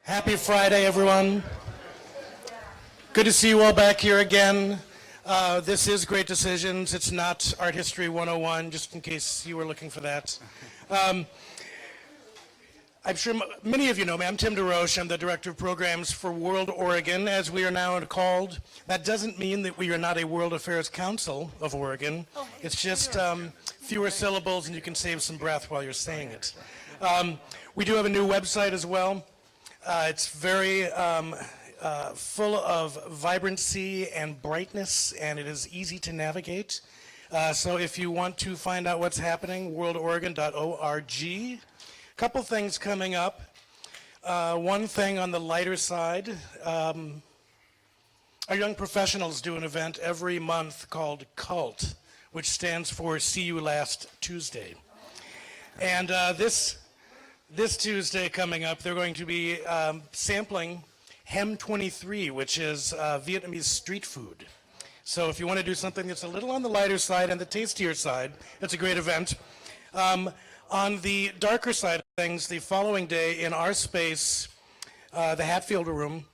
Happy Friday, everyone. Good to see you all back here again. This is Great Decisions. It's not Art History 101, just in case you were looking for that. I'm sure many of you know me. I'm Tim DeRoche. I'm the Director of Programs for WorldOregon, as we are now called. That doesn't mean that we are not a World Affairs Council of Oregon. It's just fewer syllables, and you can save some breath while you're saying it. We do have a new website as well. It's very full of vibrancy and brightness, and it is easy to navigate. So if you want to find out what's happening, worldoregon.org. Couple things coming up. One thing on the lighter side, our young professionals do an event every month called CULT, which stands for See You Last Tuesday. And this Tuesday coming up, they're going to be sampling Hem 23, which is Vietnamese street food. So if you want to do something that's a little on the lighter side and the tastier side, it's a great event. On the darker side of things, the following day in our space, the Hatfield Room,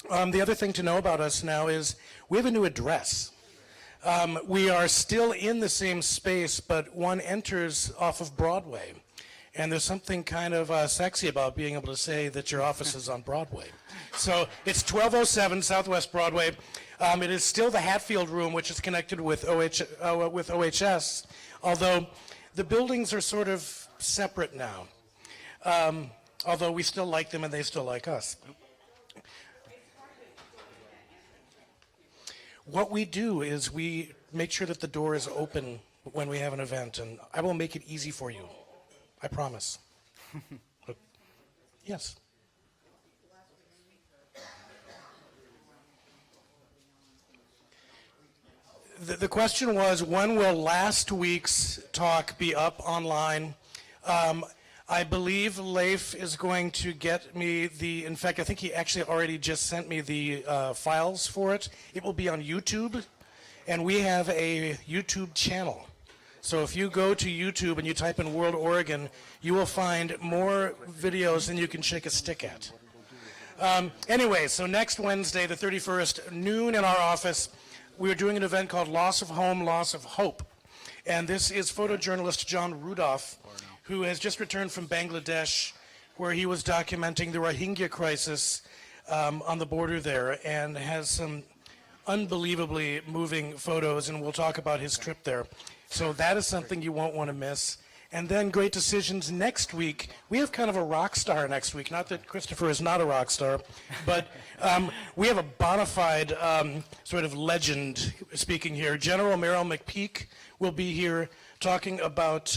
the other thing to know about us now is we have a new address. We are still in the same space, but one enters off of Broadway. And there's something kind of sexy about being able to say that your office is on Broadway. So it's 1207 Southwest Broadway. It is still the Hatfield Room, which is connected with OHS, although the buildings are sort of separate now, although we still like them and they still like us. What we do is we make sure that the door is open when we have an event, and I will make it easy for you. I promise. Yes. The question was, when will last week's talk be up online? I believe Leif is going to get me in fact, I think he actually already just sent me the files for it. It will be on YouTube, and we have a YouTube channel. So if you go to YouTube and you type in WorldOregon, you will find more videos than you can shake a stick at. Anyway, so next Wednesday, the 31st, noon in our office, we're doing an event called Loss of Home, Loss of Hope. And this is photojournalist John Rudolph, who has just returned from Bangladesh, where he was documenting the Rohingya crisis on the border there, and has some unbelievably moving photos, and we'll talk about his trip there. So that is something you won't want to miss. And then Great Decisions next week. We have kind of a rock star next week. Not that Christopher is not a rock star, but we have a bona fide sort of legend speaking here. General Merrill McPeak will be here talking about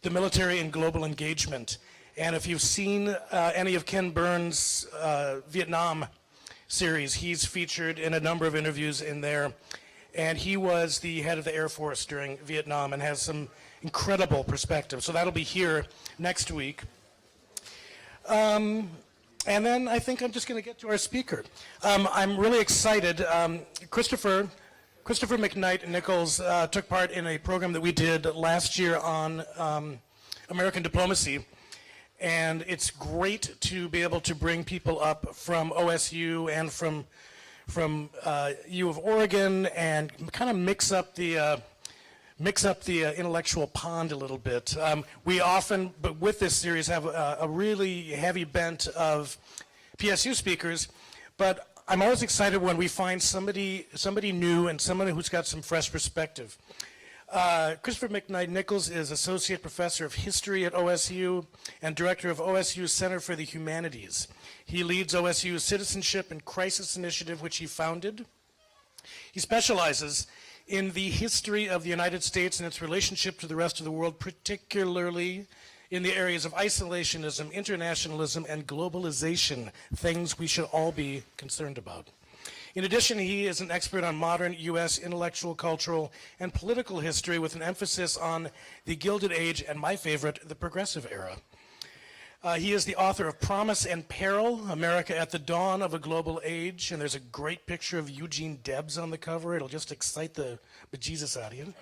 the military and global engagement. And if you've seen any of Ken Burns' Vietnam series, he's featured in a number of interviews in there. And he was the head of the Air Force during Vietnam and has some incredible perspective. So that'll be here next week. And then I think I'm just going to get to our speaker. I'm really excited. Christopher McKnight and Nichols took part in a program that we did last year on American diplomacy. And it's great to be able to bring people up from OSU and from U of Oregon and kind of mix up the intellectual pond a little bit. We often, but with this series, have a really heavy bent of PSU speakers, but I'm always excited when we find somebody new and somebody who's got some fresh perspective. Christopher McKnight Nichols is Associate Professor of History at OSU and Director of OSU's Center for the Humanities. He leads OSU's Citizenship and Crisis Initiative, which he founded. He specializes in the history of the United States and its relationship to the rest of the world, particularly in the areas of isolationism, internationalism, and globalization, things we should all be concerned about. In addition, he is an expert on modern U.S. intellectual, cultural, and political history with an emphasis on the Gilded Age and my favorite, the Progressive Era. He is the author of Promise and Peril, America at the Dawn of a Global Age, and there's a great picture of Eugene Debs on the cover. It'll just excite the bejesus out of you.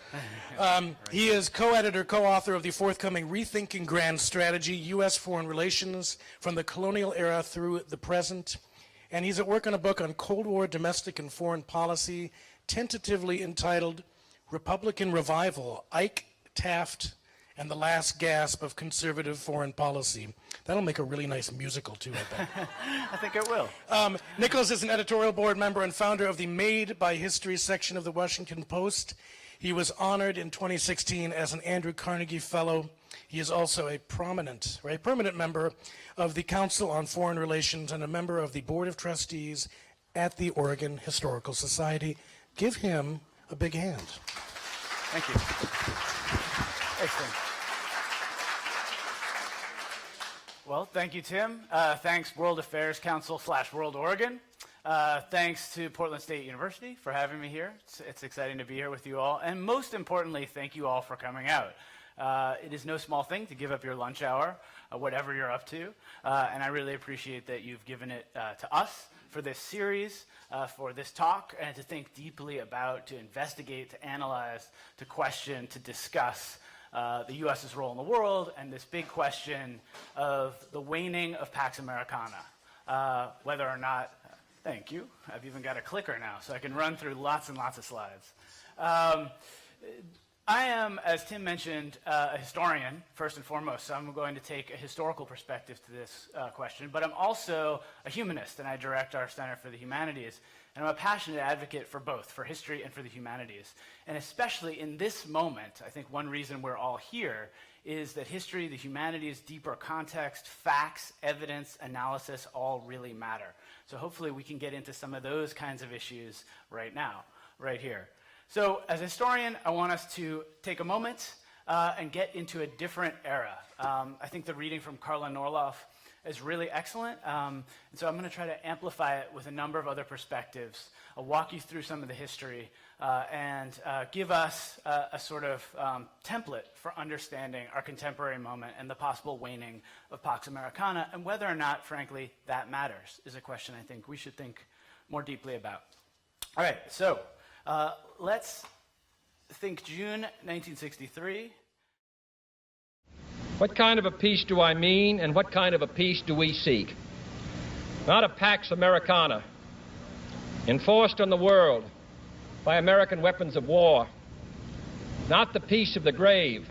He is co-editor, co-author of the forthcoming Rethinking Grand Strategy, U.S. Foreign Relations from the Colonial Era Through the Present, and he's at work on a book on Cold War domestic and foreign policy, tentatively entitled Republican Revival, Ike, Taft, and the Last Gasp of Conservative Foreign Policy. That'll make a really nice musical, too, I bet. I think it will. Nichols is an editorial board member and founder of the Made by History section of the Washington Post. He was honored in 2016 as an Andrew Carnegie Fellow. He is also a prominent, or a permanent member of the Council on Foreign Relations and a member of the Board of Trustees at the Oregon Historical Society. Give him a big hand. Thank you. Excellent. Well, thank you, Tim. Thanks, World Affairs Council / WorldOregon. Thanks to Portland State University for having me here. It's exciting to be here with you all. And most importantly, thank you all for coming out. It is no small thing to give up your lunch hour, whatever you're up to. And I really appreciate that you've given it to us for this series, for this talk, and to think deeply about, to investigate, to analyze, to question, to discuss the U.S.'s role in the world, and this big question of the waning of Pax Americana. Whether or not, thank you, I've even got a clicker now, so I can run through lots and lots of slides. I am, as Tim mentioned, a historian, first and foremost, so I'm going to take a historical perspective to this question, but I'm also a humanist, and I direct our Center for the Humanities. And I'm a passionate advocate for both, for history and for the humanities. And especially in this moment, I think one reason we're all here is that history, the humanities, deeper context, facts, evidence, analysis all really matter. So hopefully we can get into some of those kinds of issues right now, right here. So as a historian, I want us to take a moment and get into a different era. I think the reading from Carla Norloff is really excellent, and so I'm going to try to amplify it with a number of other perspectives. I'll walk you through some of the history and give us a sort of template for understanding our contemporary moment and the possible waning of Pax Americana, and whether or not, frankly, that matters is a question I think we should think more deeply about. All right, so let's think June 1963. What kind of a peace do I mean, and what kind of a peace do we seek? Not a Pax Americana, enforced on the world by American weapons of war. Not the peace of the grave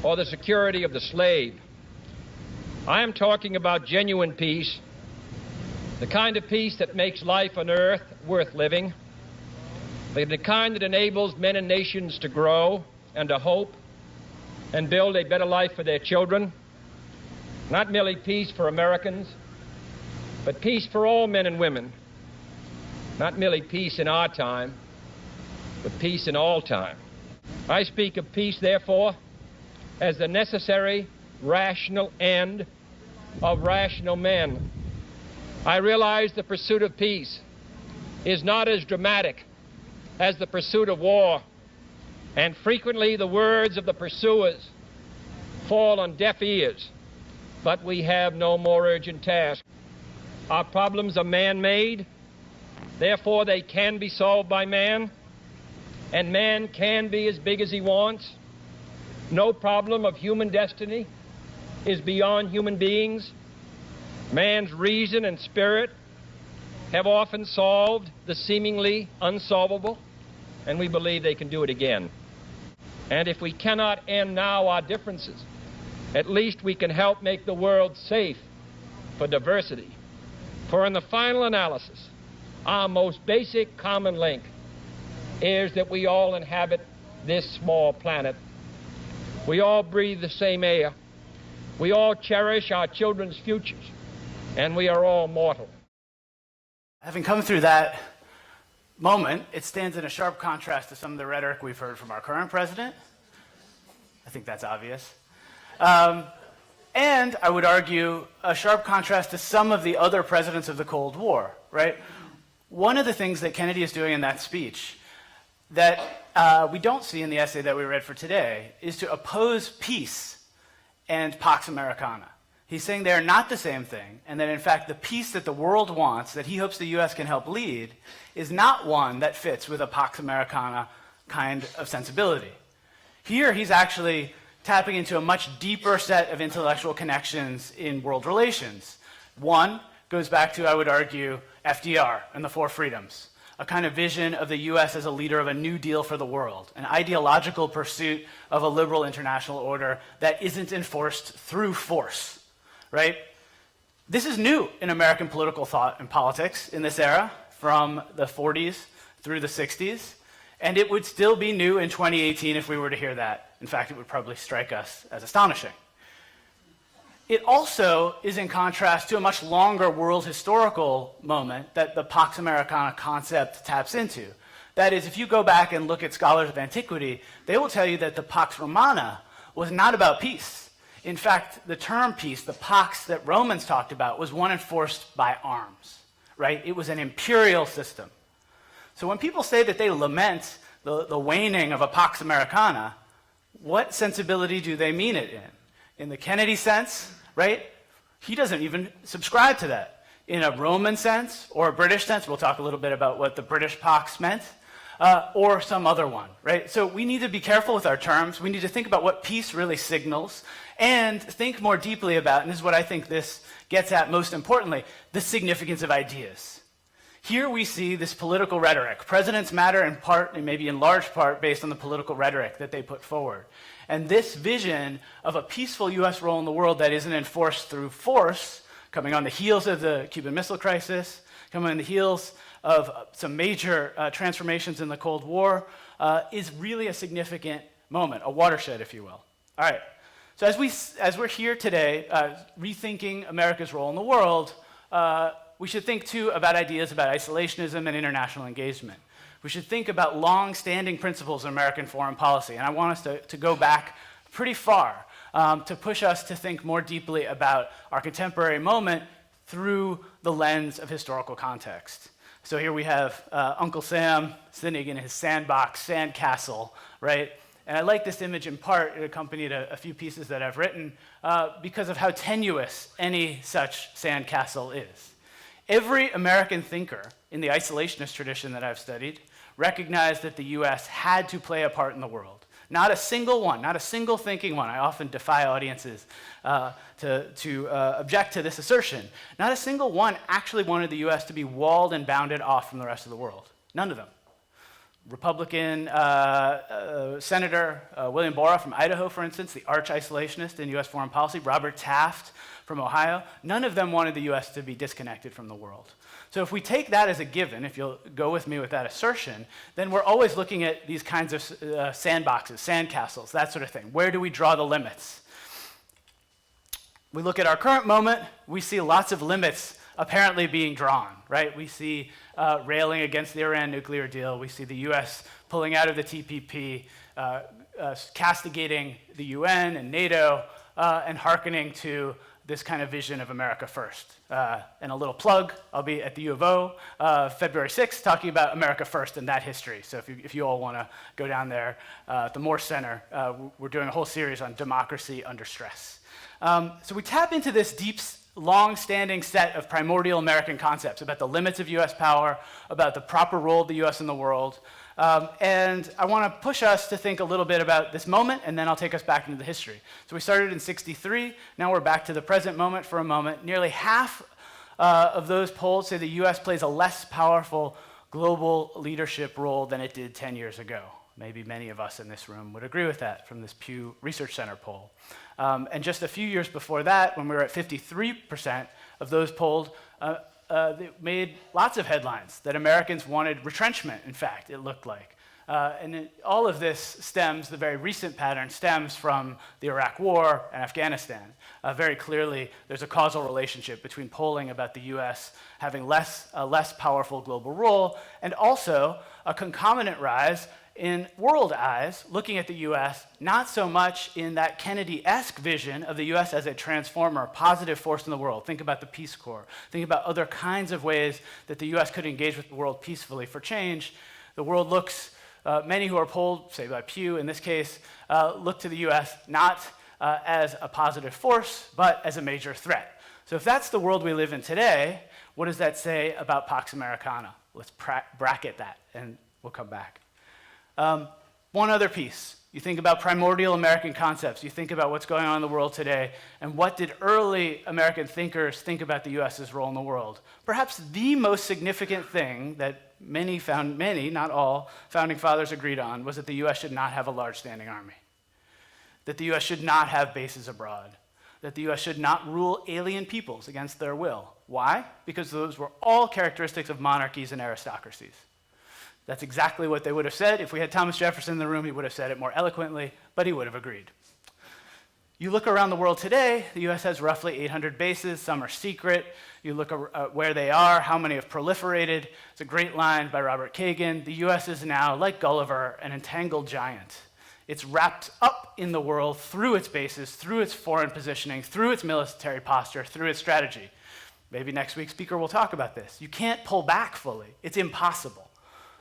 or the security of the slave. I am talking about genuine peace, the kind of peace that makes life on earth worth living, the kind that enables men and nations to grow and to hope and build a better life for their children. Not merely peace for Americans, but peace for all men and women. Not merely peace in our time, but peace in all time. I speak of peace, therefore, as the necessary, rational end of rational men. I realize the pursuit of peace is not as dramatic as the pursuit of war, and frequently the words of the pursuers fall on deaf ears. But we have no more urgent task. Our problems are man-made, therefore they can be solved by man, and man can be as big as he wants. No problem of human destiny is beyond human beings. Man's reason and spirit have often solved the seemingly unsolvable, and we believe they can do it again. And if we cannot end now our differences, at least we can help make the world safe for diversity. For in the final analysis, our most basic common link is that we all inhabit this small planet. We all breathe the same air. We all cherish our children's futures, and we are all mortal. Having come through that moment, it stands in a sharp contrast to some of the rhetoric we've heard from our current president. I think that's obvious. And I would argue a sharp contrast to some of the other presidents of the Cold War, right? One of the things that Kennedy is doing in that speech that we don't see in the essay that we read for today is to oppose peace and Pax Americana. He's saying they are not the same thing, and that in fact the peace that the world wants, that he hopes the US can help lead, is not one that fits with a Pax Americana kind of sensibility. Here he's actually tapping into a much deeper set of intellectual connections in world relations. One goes back to, I would argue, FDR and the Four Freedoms, a kind of vision of the US as a leader of a new deal for the world, an ideological pursuit of a liberal international order that isn't enforced through force, right? This is new in American political thought and politics in this era, from the 40s through the 60s, and it would still be new in 2018 if we were to hear that. In fact, it would probably strike us as astonishing. It also is in contrast to a much longer world historical moment that the Pax Americana concept taps into. That is, if you go back and look at scholars of antiquity, they will tell you that the Pax Romana was not about peace. In fact, the term peace, the pax that Romans talked about, was one enforced by arms, right? It was an imperial system. So when people say that they lament the waning of a Pax Americana, what sensibility do they mean it in? In the Kennedy sense, right? He doesn't even subscribe to that. In a Roman sense or a British sense, we'll talk a little bit about what the British Pax meant, or some other one, right? So we need to be careful with our terms. We need to think about what peace really signals and think more deeply about, and this is what I think this gets at most importantly, the significance of ideas. Here we see this political rhetoric. Presidents matter in part, and maybe in large part, based on the political rhetoric that they put forward. And this vision of a peaceful US role in the world that isn't enforced through force, coming on the heels of the Cuban Missile Crisis, coming on the heels of some major transformations in the Cold War, is really a significant moment, a watershed, if you will. All right, so as we're here today, rethinking America's role in the world, we should think too about ideas about isolationism and international engagement. We should think about long-standing principles in American foreign policy, and I want us to go back pretty far to push us to think more deeply about our contemporary moment through the lens of historical context. So here we have Uncle Sam sitting in his sandbox, sandcastle, right? And I like this image in part. It accompanied a few pieces that I've written because of how tenuous any such sandcastle is. Every American thinker in the isolationist tradition that I've studied recognized that the US had to play a part in the world. Not a single one, not a single thinking one. I often defy audiences to object to this assertion. Not a single one actually wanted the US to be walled and bounded off from the rest of the world. None of them. Republican Senator William Borah from Idaho, for instance, the arch-isolationist in US foreign policy, Robert Taft from Ohio, none of them wanted the US to be disconnected from the world. So if we take that as a given, if you'll go with me with that assertion, then we're always looking at these kinds of sandboxes, sandcastles, that sort of thing. Where do we draw the limits? We look at our current moment, we see lots of limits apparently being drawn, right? We see railing against the Iran nuclear deal. We see the US pulling out of the TPP, castigating the UN and NATO, and hearkening to this kind of vision of America first. And a little plug, I'll be at the U of O February 6th talking about America first and that history. So if you all want to go down there at the Moore Center, we're doing a whole series on democracy under stress. So we tap into this deep, long-standing set of primordial American concepts about the limits of US power, about the proper role of the US in the world. And I want to push us to think a little bit about this moment, and then I'll take us back into the history. So we started in '63. Now we're back to the present moment for a moment. Nearly half of those polled say the US plays a less powerful global leadership role than it did 10 years ago. Maybe many of us in this room would agree with that from this Pew Research Center poll. And just a few years before that, when we were at 53% of those polled, they made lots of headlines that Americans wanted retrenchment, in fact, it looked like. All of this stems, the very recent pattern stems from the Iraq War and Afghanistan. Very clearly, there's a causal relationship between polling about the US having a less powerful global role, and also a concomitant rise in world eyes, looking at the US, not so much in that Kennedy-esque vision of the US as a transformer, positive force in the world. Think about the Peace Corps. Think about other kinds of ways that the US could engage with the world peacefully for change. The world looks, many who are polled, say by Pew in this case, look to the US not as a positive force, but as a major threat. So if that's the world we live in today, what does that say about Pax Americana? Let's bracket that, and we'll come back. One other piece. You think about primordial American concepts. You think about what's going on in the world today, and what did early American thinkers think about the U.S.'s role in the world? Perhaps the most significant thing that many, not all, founding fathers agreed on was that the U.S. should not have a large standing army, that the U.S. should not have bases abroad, that the U.S. should not rule alien peoples against their will. Why? Because those were all characteristics of monarchies and aristocracies. That's exactly what they would have said. If we had Thomas Jefferson in the room, he would have said it more eloquently, but he would have agreed. You look around the world today, the U.S. has roughly 800 bases. Some are secret. You look at where they are, how many have proliferated. It's a great line by Robert Kagan. The U.S. is now, like Gulliver, an entangled giant. It's wrapped up in the world through its bases, through its foreign positioning, through its military posture, through its strategy. Maybe next week's speaker will talk about this. You can't pull back fully. It's impossible.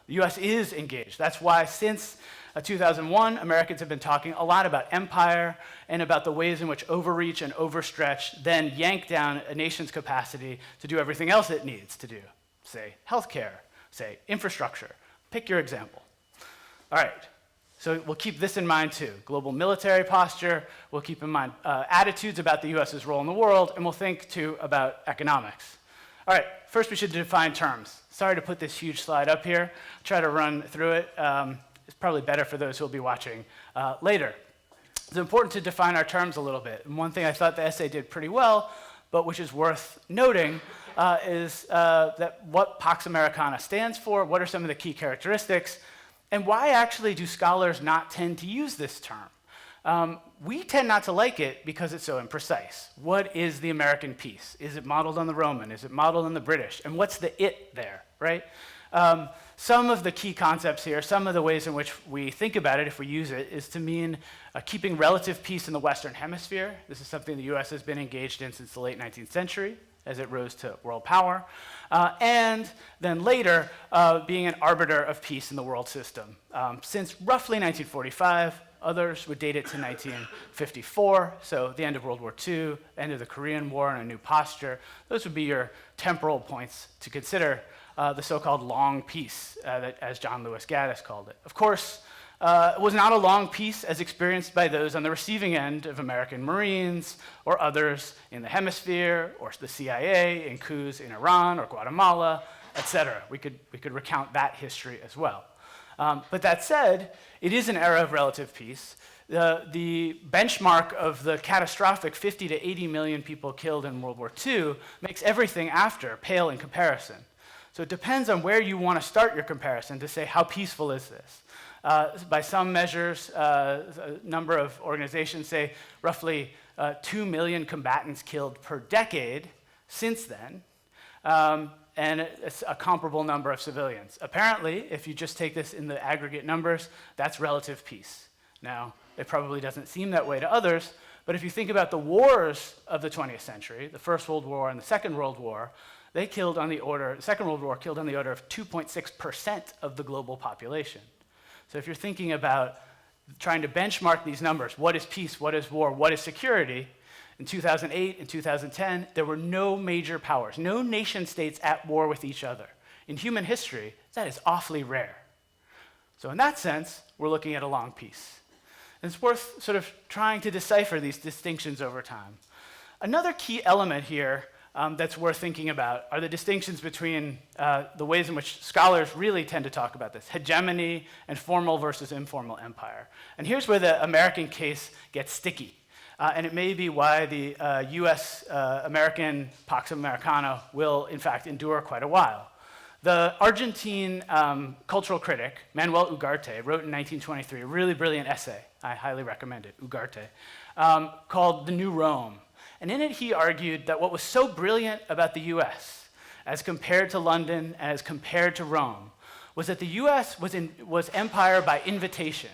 The U.S. is engaged. That's why since 2001, Americans have been talking a lot about empire and about the ways in which overreach and overstretch then yank down a nation's capacity to do everything else it needs to do. Say healthcare, say infrastructure. Pick your example. All right, so we'll keep this in mind too. Global military posture, we'll keep in mind attitudes about the U.S.'s role in the world, and we'll think too about economics. All right, first we should define terms. Sorry to put this huge slide up here. I'll try to run through it. It's probably better for those who will be watching later. It's important to define our terms a little bit. And one thing I thought the essay did pretty well, but which is worth noting, is that what Pax Americana stands for, what are some of the key characteristics, and why actually do scholars not tend to use this term? We tend not to like it because it's so imprecise. What is the American peace? Is it modeled on the Roman? Is it modeled on the British? And what's the it there, right? Some of the key concepts here, some of the ways in which we think about it if we use it, is to mean keeping relative peace in the Western Hemisphere. This is something the US has been engaged in since the late 19th century as it rose to world power. And then later, being an arbiter of peace in the world system. Since roughly 1945, others would date it to 1954, so the end of World War II, end of the Korean War, and a new posture. Those would be your temporal points to consider the so-called long peace, as John Lewis Gaddis called it. Of course, it was not a long peace as experienced by those on the receiving end of American Marines or others in the hemisphere, or the CIA in coups in Iran or Guatemala, etc. We could recount that history as well. But that said, it is an era of relative peace. The benchmark of the catastrophic 50 to 80 million people killed in World War II makes everything after pale in comparison. So it depends on where you want to start your comparison to say, how peaceful is this? By some measures, a number of organizations say roughly 2 million combatants killed per decade since then. And it's a comparable number of civilians. Apparently, if you just take this in the aggregate numbers, that's relative peace. Now, it probably doesn't seem that way to others, but if you think about the wars of the 20th century, the First World War and the Second World War, the Second World War killed on the order of 2.6% of the global population. So if you're thinking about trying to benchmark these numbers, what is peace, what is war, what is security, in 2008 and 2010, there were no major powers, no nation states at war with each other. In human history, that is awfully rare. So in that sense, we're looking at a long peace. And it's worth sort of trying to decipher these distinctions over time. Another key element here that's worth thinking about are the distinctions between the ways in which scholars really tend to talk about this, hegemony and formal versus informal empire. And here's where the American case gets sticky. And it may be why the US-American Pax Americana will, in fact, endure quite a while. The Argentine cultural critic, Manuel Ugarte, wrote in 1923 a really brilliant essay, I highly recommend it, Ugarte, called The New Rome. And in it, he argued that what was so brilliant about the US, as compared to London, as compared to Rome, was that the US was empire by invitation,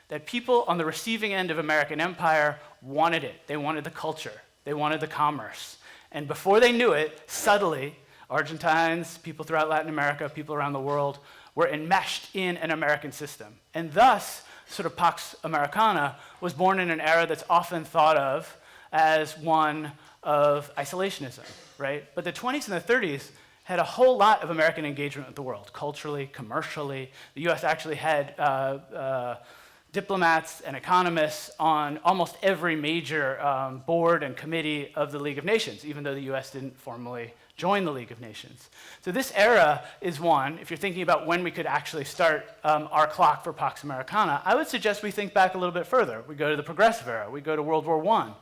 that people on the receiving end of American empire wanted it. They wanted the culture. They wanted the commerce. And before they knew it, subtly, Argentines, people throughout Latin America, people around the world, were enmeshed in an American system. And thus, sort of Pax Americana was born in an era that's often thought of as one of isolationism, right? But the 20s and the 30s had a whole lot of American engagement with the world, culturally, commercially. The US actually had diplomats and economists on almost every major board and committee of the League of Nations, even though the US didn't formally join the League of Nations. So this era is one, if you're thinking about when we could actually start our clock for Pax Americana, I would suggest we think back a little bit further. We go to the Progressive era, we go to World War I.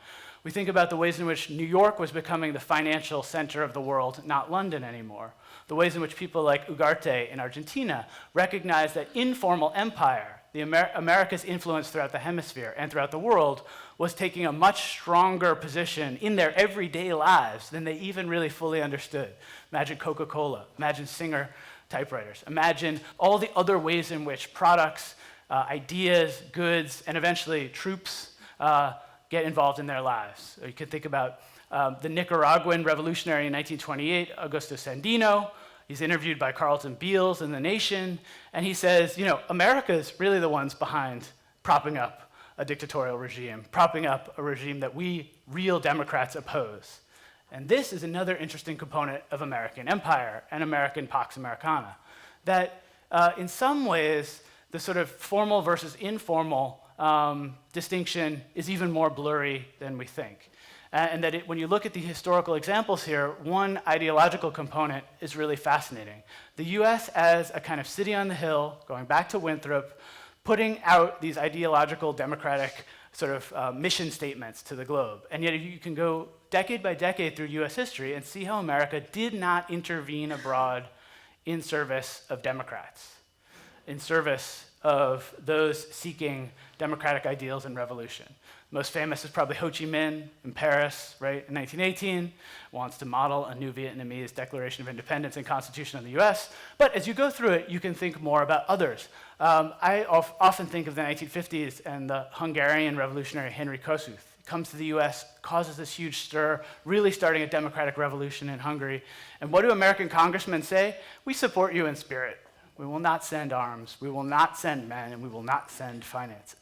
We think about the ways in which New York was becoming the financial center of the world, not London anymore. The ways in which people like Ugarte in Argentina recognized that informal empire, America's influence throughout the hemisphere and throughout the world, was taking a much stronger position in their everyday lives than they even really fully understood. Imagine Coca-Cola, imagine Singer typewriters, imagine all the other ways in which products, ideas, goods, and eventually troops get involved in their lives. You could think about the Nicaraguan revolutionary in 1928, Augusto Sandino. He's interviewed by Carlton Beals in The Nation, and he says, America's really the ones behind propping up a dictatorial regime, propping up a regime that we real Democrats oppose. And this is another interesting component of American empire and American Pax Americana, that in some ways, the sort of formal versus informal distinction is even more blurry than we think. And that when you look at the historical examples here, one ideological component is really fascinating. The US as a kind of city on the hill, going back to Winthrop, putting out these ideological democratic sort of mission statements to the globe. And yet you can go decade by decade through US history and see how America did not intervene abroad in service of Democrats, in service of those seeking democratic ideals and revolution. Most famous is probably Ho Chi Minh in Paris, right, in 1918, wants to model a new Vietnamese Declaration of Independence and Constitution of the US. But as you go through it, you can think more about others. I often think of the 1950s and the Hungarian revolutionary Henry Kossuth. Comes to the US, causes this huge stir, really starting a democratic revolution in Hungary. And what do American congressmen say? We support you in spirit. We will not send arms, we will not send men, and we will not send finances.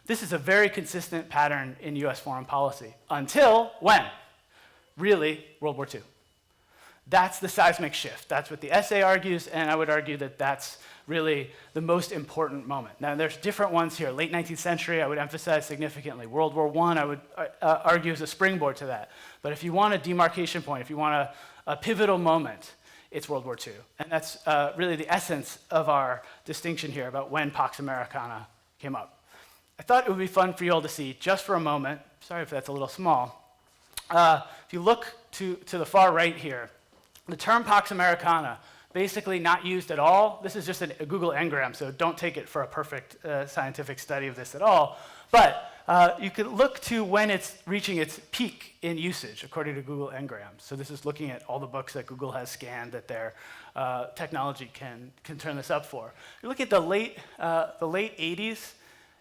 This is a very consistent pattern in US foreign policy. Until when? Really, World War II. That's the seismic shift. That's what the essay argues, and I would argue that that's really the most important moment. Now, there's different ones here. Late 19th century, I would emphasize significantly. World War I would argue as a springboard to that. But if you want a demarcation point, if you want a pivotal moment, it's World War II. And that's really the essence of our distinction here about when Pax Americana came up. I thought it would be fun for you all to see, just for a moment, sorry if that's a little small, if you look to the far right here, the term Pax Americana, basically not used at all. This is just a Google engram, so don't take it for a perfect scientific study of this at all. But you can look to when it's reaching its peak in usage, according to Google Ngrams. So this is looking at all the books that Google has scanned that their technology can turn this up for. You look at the late 80s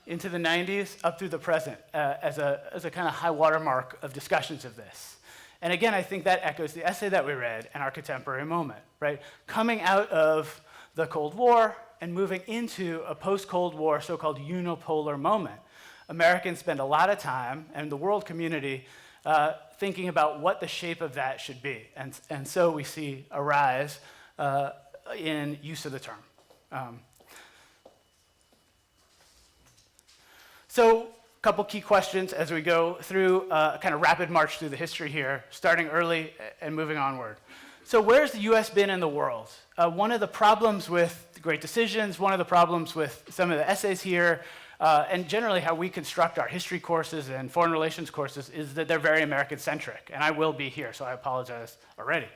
into the 90s up through the present as a kind of high watermark of discussions of this. And again, I think that echoes the essay that we read and our contemporary moment, right? Coming out of the Cold War and moving into a post-Cold War so-called unipolar moment. Americans spend a lot of time, and the world community, thinking about what the shape of that should be. And so we see a rise in use of the term. So a couple key questions as we go through a kind of rapid march through the history here, starting early and moving onward. So where's the US been in the world? One of the problems with the Great Decisions, one of the problems with some of the essays here, and generally how we construct our history courses and foreign relations courses is that they're very American-centric, and I will be here, so I apologize already.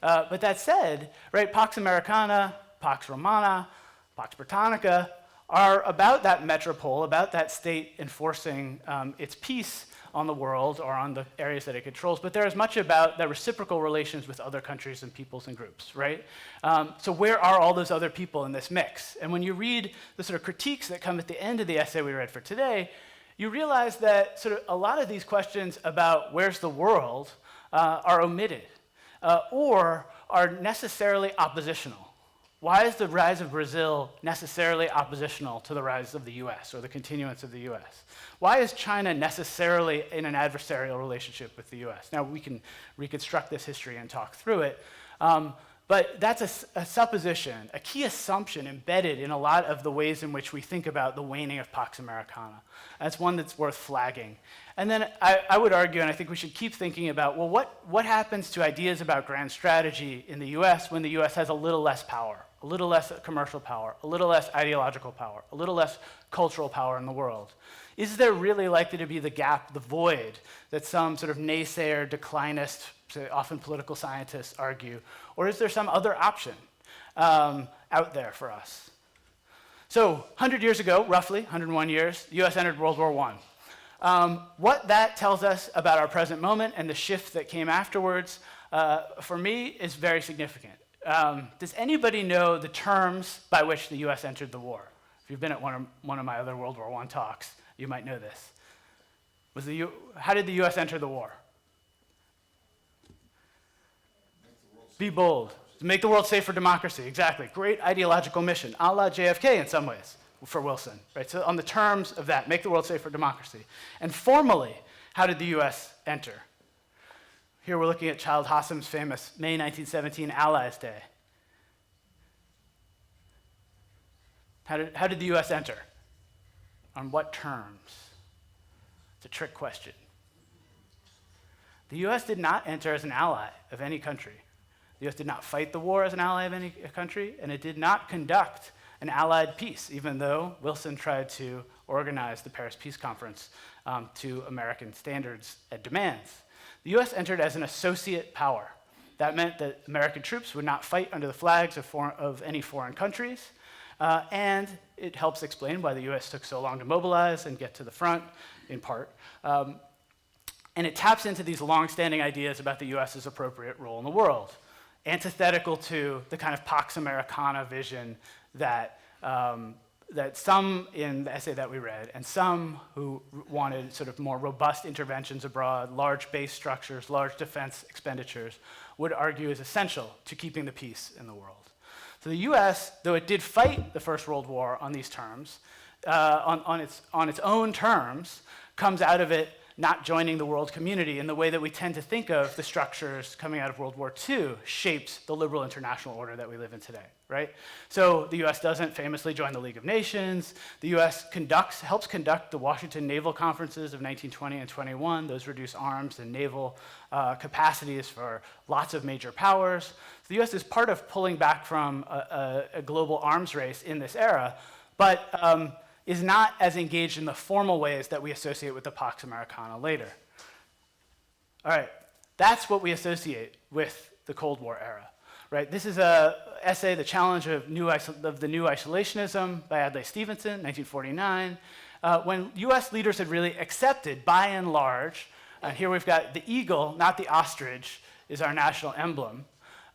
But that said, right, Pax Americana, Pax Romana, Pax Britannica are about that metropole, about that state enforcing its peace on the world or on the areas that it controls, but they're as much about the reciprocal relations with other countries and peoples and groups, right? So where are all those other people in this mix? And when you read the sort of critiques that come at the end of the essay we read for today, you realize that sort of a lot of these questions about where's the world are omitted or are necessarily oppositional, Why is the rise of Brazil necessarily oppositional to the rise of the US or the continuance of the US? Why is China necessarily in an adversarial relationship with the US? Now, we can reconstruct this history and talk through it, but that's a supposition, a key assumption embedded in a lot of the ways in which we think about the waning of Pax Americana. That's one that's worth flagging. And then I would argue, and I think we should keep thinking about, well, what happens to ideas about grand strategy in the US when the US has a little less power, a little less commercial power, a little less ideological power, a little less cultural power in the world? Is there really likely to be the gap, the void, that some sort of naysayer, declinist, often political scientists argue? Or is there some other option out there for us? So 100 years ago, roughly, 101 years, the US entered World War I. What that tells us about our present moment and the shift that came afterwards, for me, is very significant. Does anybody know the terms by which the US entered the war? If you've been at one of my other World War I talks, you might know this. How did the US enter the war? Be bold. Make the world safe for democracy. Exactly. Great ideological mission, a la JFK in some ways for Wilson. Right? So on the terms of that, make the world safe for democracy. And formally, how did the US enter? Here we're looking at Childe Hassam's famous May 1917 Allies Day. How did the US enter? On what terms? It's a trick question. The US did not enter as an ally of any country. The US did not fight the war as an ally of any country, and it did not conduct an allied peace, even though Wilson tried to organize the Paris Peace Conference to American standards and demands. The US entered as an associate power. That meant that American troops would not fight under the flags of any foreign countries, and it helps explain why the US took so long to mobilize and get to the front, in part. And it taps into these long-standing ideas about the US's appropriate role in the world, antithetical to the kind of Pax Americana vision that some in the essay that we read, and some who wanted sort of more robust interventions abroad, large base structures, large defense expenditures, would argue is essential to keeping the peace in the world. So the US, though it did fight the First World War on these terms, on its own terms, comes out of it not joining the world community in the way that we tend to think of the structures coming out of World War II shapes the liberal international order that we live in today, right? So the US doesn't famously join the League of Nations. The US helps conduct the Washington Naval Conferences of 1920 and 21. Those reduce arms and naval capacities for lots of major powers. So the US is part of pulling back from a global arms race in this era, but is not as engaged in the formal ways that we associate with the Pax Americana later. All right, that's what we associate with the Cold War era, right? This is an essay, The Challenge of the New Isolationism by Adlai Stevenson, 1949, when US leaders had really accepted, by and large, here we've got the eagle, not the ostrich, is our national emblem.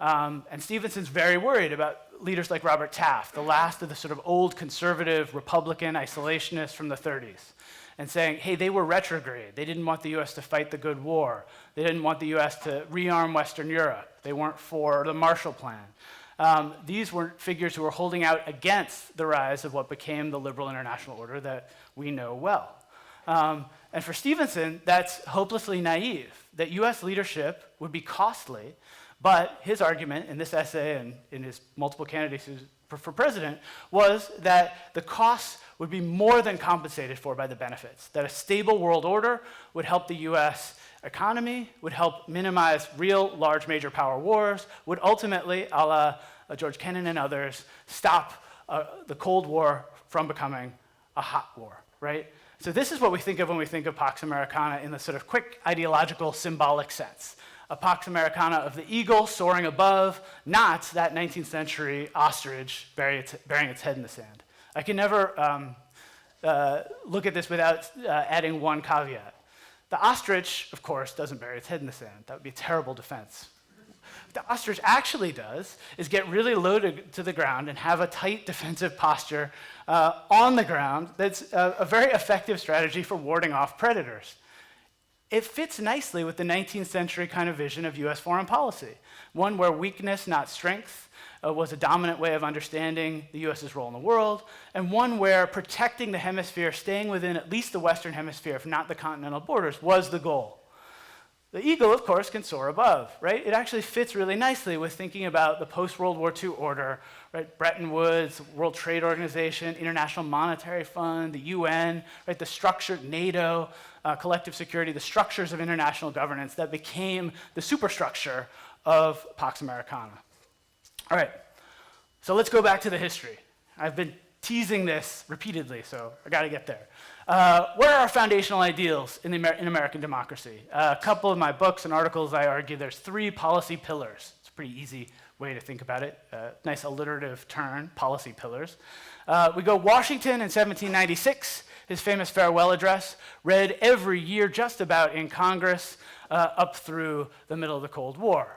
And Stevenson's very worried about leaders like Robert Taft, the last of the sort of old conservative Republican isolationists from the 30s, and saying, hey, they were retrograde. They didn't want the US to fight the good war. They didn't want the US to rearm Western Europe. They weren't for the Marshall Plan. These were figures who were holding out against the rise of what became the liberal international order that we know well. And for Stevenson, that's hopelessly naive, that US leadership would be costly. But his argument in this essay and in his multiple candidacies for president was that the costs would be more than compensated for by the benefits, that a stable world order would help the US economy, would help minimize real large major power wars, would ultimately, a la George Kennan and others, stop the Cold War from becoming a hot war, right? So this is what we think of when we think of Pax Americana in the sort of quick ideological symbolic sense. A Pax Americana of the eagle soaring above, not that 19th century ostrich burying its head in the sand. I can never look at this without adding one caveat. The ostrich, of course, doesn't bury its head in the sand. That would be a terrible defense. What the ostrich actually does is get really low to the ground and have a tight defensive posture on the ground. That's a very effective strategy for warding off predators. It fits nicely with the 19th century kind of vision of US foreign policy, one where weakness, not strength, was a dominant way of understanding the U.S.'s role in the world, and one where protecting the hemisphere, staying within at least the Western Hemisphere, if not the continental borders, was the goal. The eagle, of course, can soar above, right? It actually fits really nicely with thinking about the post-World War II order, right? Bretton Woods, World Trade Organization, International Monetary Fund, the UN, right? The structure, NATO, collective security, the structures of international governance that became the superstructure of Pax Americana. All right, so let's go back to the history. I've been teasing this repeatedly, so I got to get there. What are our foundational ideals in American democracy? A couple of my books and articles, I argue there's 3 policy pillars. It's a pretty easy way to think about it. Nice alliterative turn, policy pillars. We go Washington in 1796, his famous farewell address, read every year just about in Congress up through the middle of the Cold War.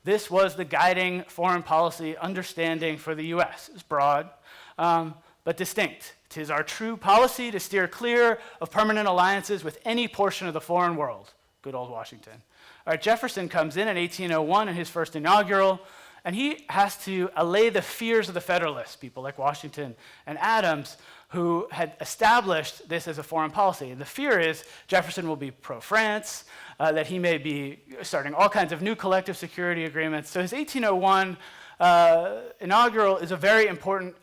This was the guiding foreign policy understanding for the US. It's broad, but distinct. 'Tis our true policy to steer clear of permanent alliances with any portion of the foreign world. Good old Washington. All right, Jefferson comes in 1801 in his first inaugural, and he has to allay the fears of the Federalists, people like Washington and Adams, who had established this as a foreign policy. And the fear is Jefferson will be pro-France, that he may be starting all kinds of new collective security agreements. So his 1801 inaugural is a very important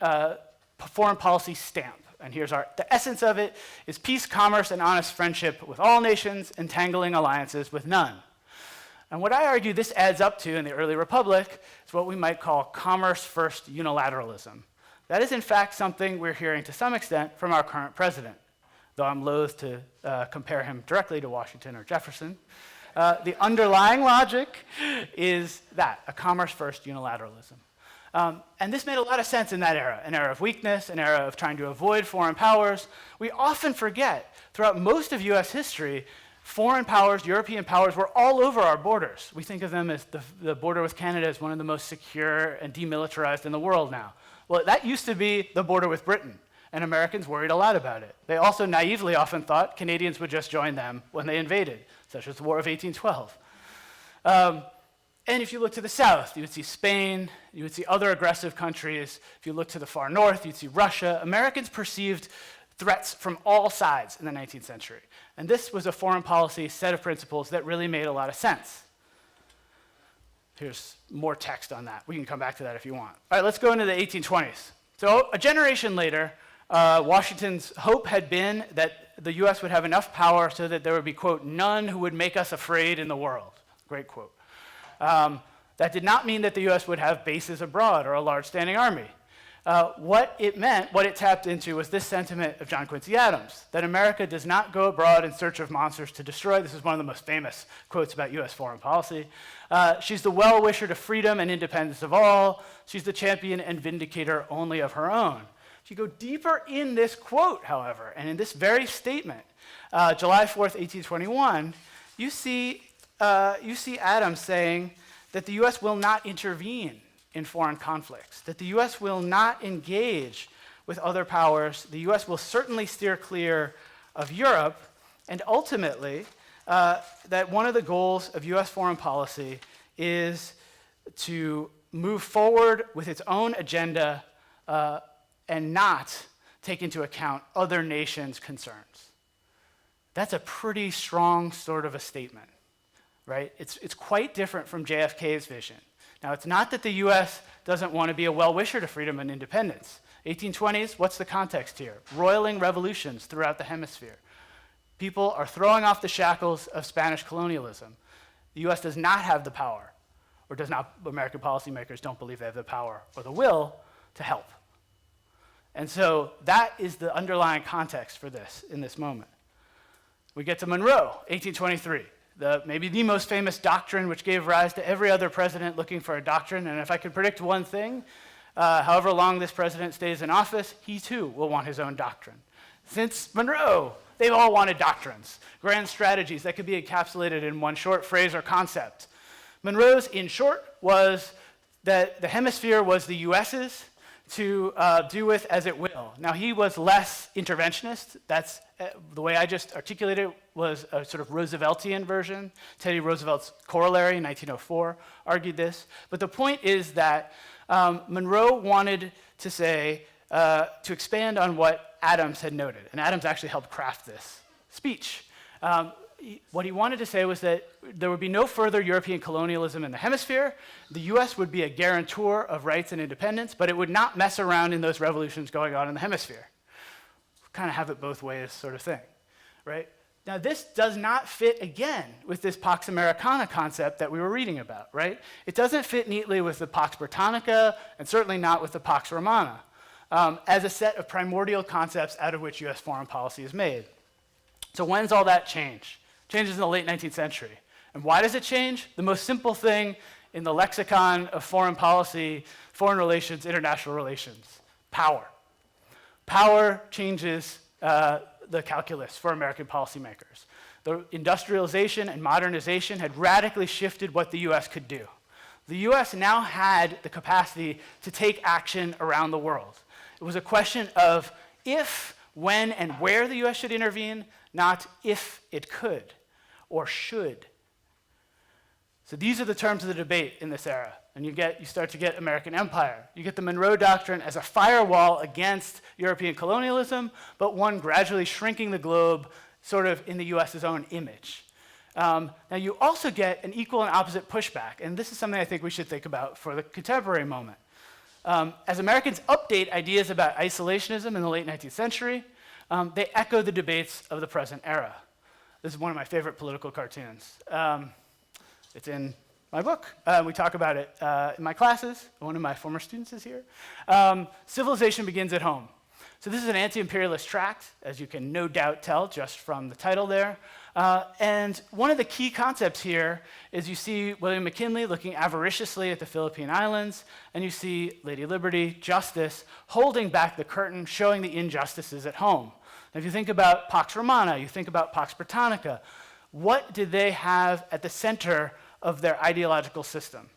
foreign policy stamp. And here's the essence of it is peace, commerce, and honest friendship with all nations, entangling alliances with none. And what I argue this adds up to in the early republic is what we might call commerce-first unilateralism. That is, in fact, something we're hearing to some extent from our current president, though I'm loath to compare him directly to Washington or Jefferson. The underlying logic is that, a commerce-first unilateralism. And this made a lot of sense in that era, an era of weakness, an era of trying to avoid foreign powers. We often forget, throughout most of US history, foreign powers, European powers, were all over our borders. We think of them as the border with Canada as one of the most secure and demilitarized in the world now. Well, that used to be the border with Britain, and Americans worried a lot about it. They also naively often thought Canadians would just join them when they invaded, such as the War of 1812. And if you look to the south, you would see Spain, you would see other aggressive countries. If you look to the far north, you'd see Russia. Americans perceived threats from all sides in the 19th century. And this was a foreign policy set of principles that really made a lot of sense. Here's more text on that. We can come back to that if you want. All right, let's go into the 1820s. So a generation later, Washington's hope had been that the US would have enough power so that there would be, quote, none who would make us afraid in the world. Great quote. That did not mean that the US would have bases abroad or a large standing army. What it meant, what it tapped into, was this sentiment of John Quincy Adams, that America does not go abroad in search of monsters to destroy. This is one of the most famous quotes about US foreign policy. She's the well-wisher to freedom and independence of all. She's the champion and vindicator only of her own. If you go deeper in this quote, however, and in this very statement, July 4th, 1821, you see Adams saying that the US will not intervene in foreign conflicts, that the US will not engage with other powers, the US will certainly steer clear of Europe, and ultimately, that one of the goals of US foreign policy is to move forward with its own agenda and not take into account other nations' concerns. That's a pretty strong sort of a statement, right? It's quite different from JFK's vision. Now, it's not that the US doesn't want to be a well-wisher to freedom and independence. 1820s, what's the context here? Roiling revolutions throughout the hemisphere. People are throwing off the shackles of Spanish colonialism. The US does not have the power, or American policymakers don't believe they have the power or the will to help. And so that is the underlying context for this in this moment. We get to Monroe, 1823. Maybe the most famous doctrine which gave rise to every other president looking for a doctrine. And if I could predict one thing, however long this president stays in office, he too will want his own doctrine. Since Monroe, they've all wanted doctrines, grand strategies that could be encapsulated in one short phrase or concept. Monroe's, in short, was that the hemisphere was the US's to do with as it will. Now, he was less interventionist. That's the way I just articulated it was a sort of Rooseveltian version. Teddy Roosevelt's corollary in 1904 argued this. But the point is that Monroe wanted to say, to expand on what Adams had noted, and Adams actually helped craft this speech. What he wanted to say was that there would be no further European colonialism in the hemisphere. The US would be a guarantor of rights and independence, but it would not mess around in those revolutions going on in the hemisphere. Kind of have it both ways sort of thing, right? Now this does not fit again with this Pax Americana concept that we were reading about, right? It doesn't fit neatly with the Pax Britannica and certainly not with the Pax Romana as a set of primordial concepts out of which US foreign policy is made. So when's all that change? Changes in the late 19th century. And why does it change? The most simple thing in the lexicon of foreign policy, foreign relations, international relations, power. Power changes the calculus for American policymakers. The industrialization and modernization had radically shifted what the US could do. The US now had the capacity to take action around the world. It was a question of if, when, and where the US should intervene, not if it could or should. So these are the terms of the debate in this era. And you start to get American empire. You get the Monroe Doctrine as a firewall against European colonialism, but one gradually shrinking the globe sort of in the US's own image. Now you also get an equal and opposite pushback, and this is something I think we should think about for the contemporary moment. As Americans update ideas about isolationism in the late 19th century, they echo the debates of the present era. This is one of my favorite political cartoons. It's in my book. We talk about it in my classes. One of my former students is here. Civilization begins at home. So this is an anti-imperialist tract, as you can no doubt tell just from the title there. And one of the key concepts here is you see William McKinley looking avariciously at the Philippine Islands, and you see Lady Liberty, Justice, holding back the curtain, showing the injustices at home. Now, if you think about Pax Romana, you think about Pax Britannica, what did they have at the center of their ideological system?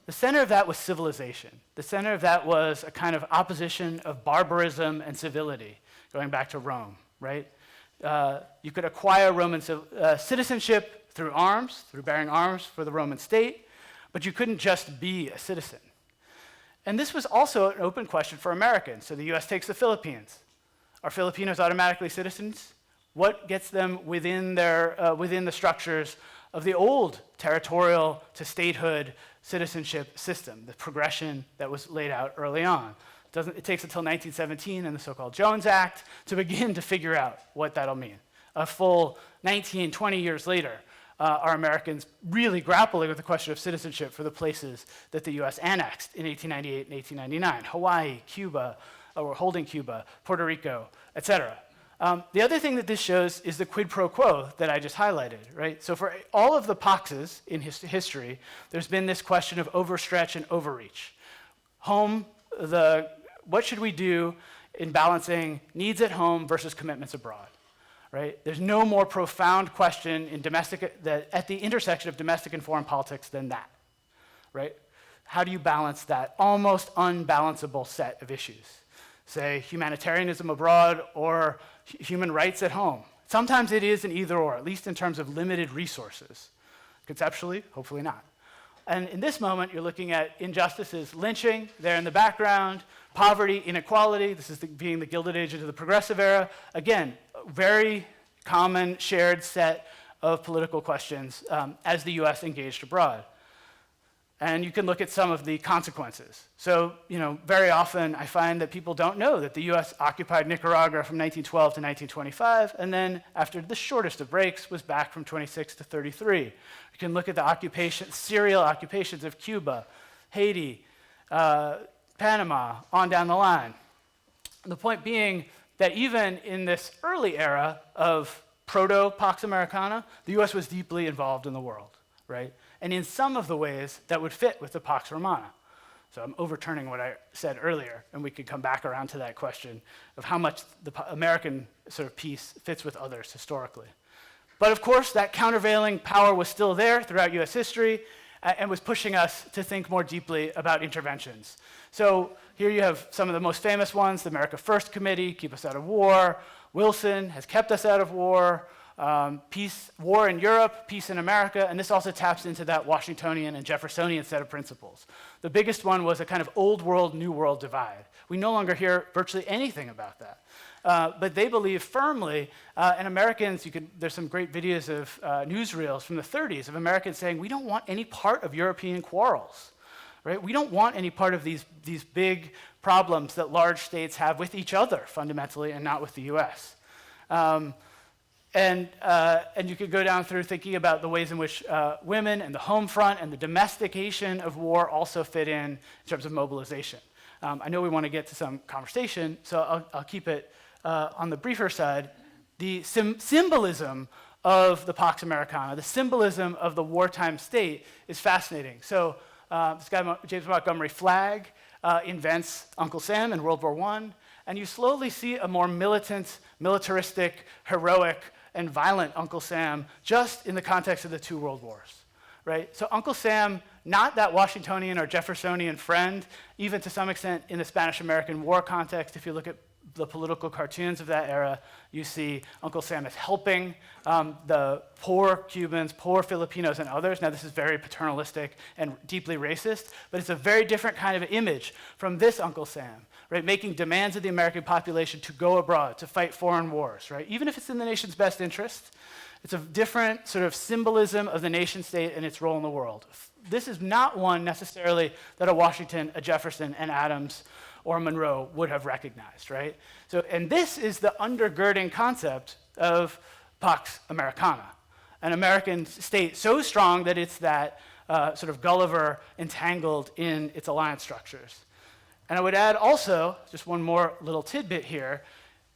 The center of that was civilization. The center of that was a kind of opposition of barbarism and civility, going back to Rome, right? You could acquire Roman citizenship through arms, through bearing arms for the Roman state, but you couldn't just be a citizen. And this was also an open question for Americans. So the US takes the Philippines. Are Filipinos automatically citizens? What gets them within the structures of the old territorial to statehood citizenship system, the progression that was laid out early on? It takes until 1917 and the so-called Jones Act to begin to figure out what that'll mean. A full 19, 20 years later, are Americans really grappling with the question of citizenship for the places that the US annexed in 1898 and 1899, Hawaii, Cuba, or holding Cuba, Puerto Rico, et cetera. The other thing that this shows is the quid pro quo that I just highlighted, right? So for all of the Paxes in history, there's been this question of overstretch and overreach. Home, what should we do in balancing needs at home versus commitments abroad, right? There's no more profound question in at the intersection of domestic and foreign politics than that, right? How do you balance that almost unbalanceable set of issues? Say humanitarianism abroad or human rights at home. Sometimes it is an either or, at least in terms of limited resources. Conceptually, hopefully not. And in this moment, you're looking at injustices, lynching, there in the background, poverty, inequality. This is being the Gilded Age into the Progressive Era. Again, very common shared set of political questions as the US engaged abroad. And you can look at some of the consequences. So, very often I find that people don't know that the US occupied Nicaragua from 1912 to 1925, and then after the shortest of breaks was back from 26 to 33. You can look at the serial occupations of Cuba, Haiti, Panama, on down the line. The point being that even in this early era of proto-Pax Americana, the US was deeply involved in the world, right? And in some of the ways that would fit with the Pax Romana. So I'm overturning what I said earlier, and we could come back around to that question of how much the American sort of piece fits with others historically. But of course, that countervailing power was still there throughout US history and was pushing us to think more deeply about interventions. So here you have some of the most famous ones, the America First Committee, Keep Us Out of War, Wilson has kept us out of war, war in Europe, peace in America, and this also taps into that Washingtonian and Jeffersonian set of principles. The biggest one was a kind of old world, new world divide. We no longer hear virtually anything about that. But they believe firmly, and Americans, there's some great videos of newsreels from the 30s of Americans saying, we don't want any part of European quarrels, right? We don't want any part of these big problems that large states have with each other, fundamentally, and not with the US. And you could go down through thinking about the ways in which women and the home front and the domestication of war also fit in terms of mobilization. I know we want to get to some conversation, so I'll keep it on the briefer side. The symbolism of the Pax Americana, the symbolism of the wartime state is fascinating. So this guy, James Montgomery Flagg, invents Uncle Sam in World War I, and you slowly see a more militant, militaristic, heroic, and violent Uncle Sam just in the context of the two world wars, right? So Uncle Sam, not that Washingtonian or Jeffersonian friend, even to some extent in the Spanish-American War context. If you look at the political cartoons of that era, you see Uncle Sam is helping the poor Cubans, poor Filipinos, and others. Now, this is very paternalistic and deeply racist, but it's a very different kind of image from this Uncle Sam, right? Making demands of the American population to go abroad, to fight foreign wars, right? Even if it's in the nation's best interest, it's a different sort of symbolism of the nation state and its role in the world. This is not one necessarily that a Washington, a Jefferson, an Adams, or Monroe would have recognized, right? So, and this is the undergirding concept of Pax Americana, an American state so strong that it's that sort of Gulliver entangled in its alliance structures. And I would add also, just one more little tidbit here,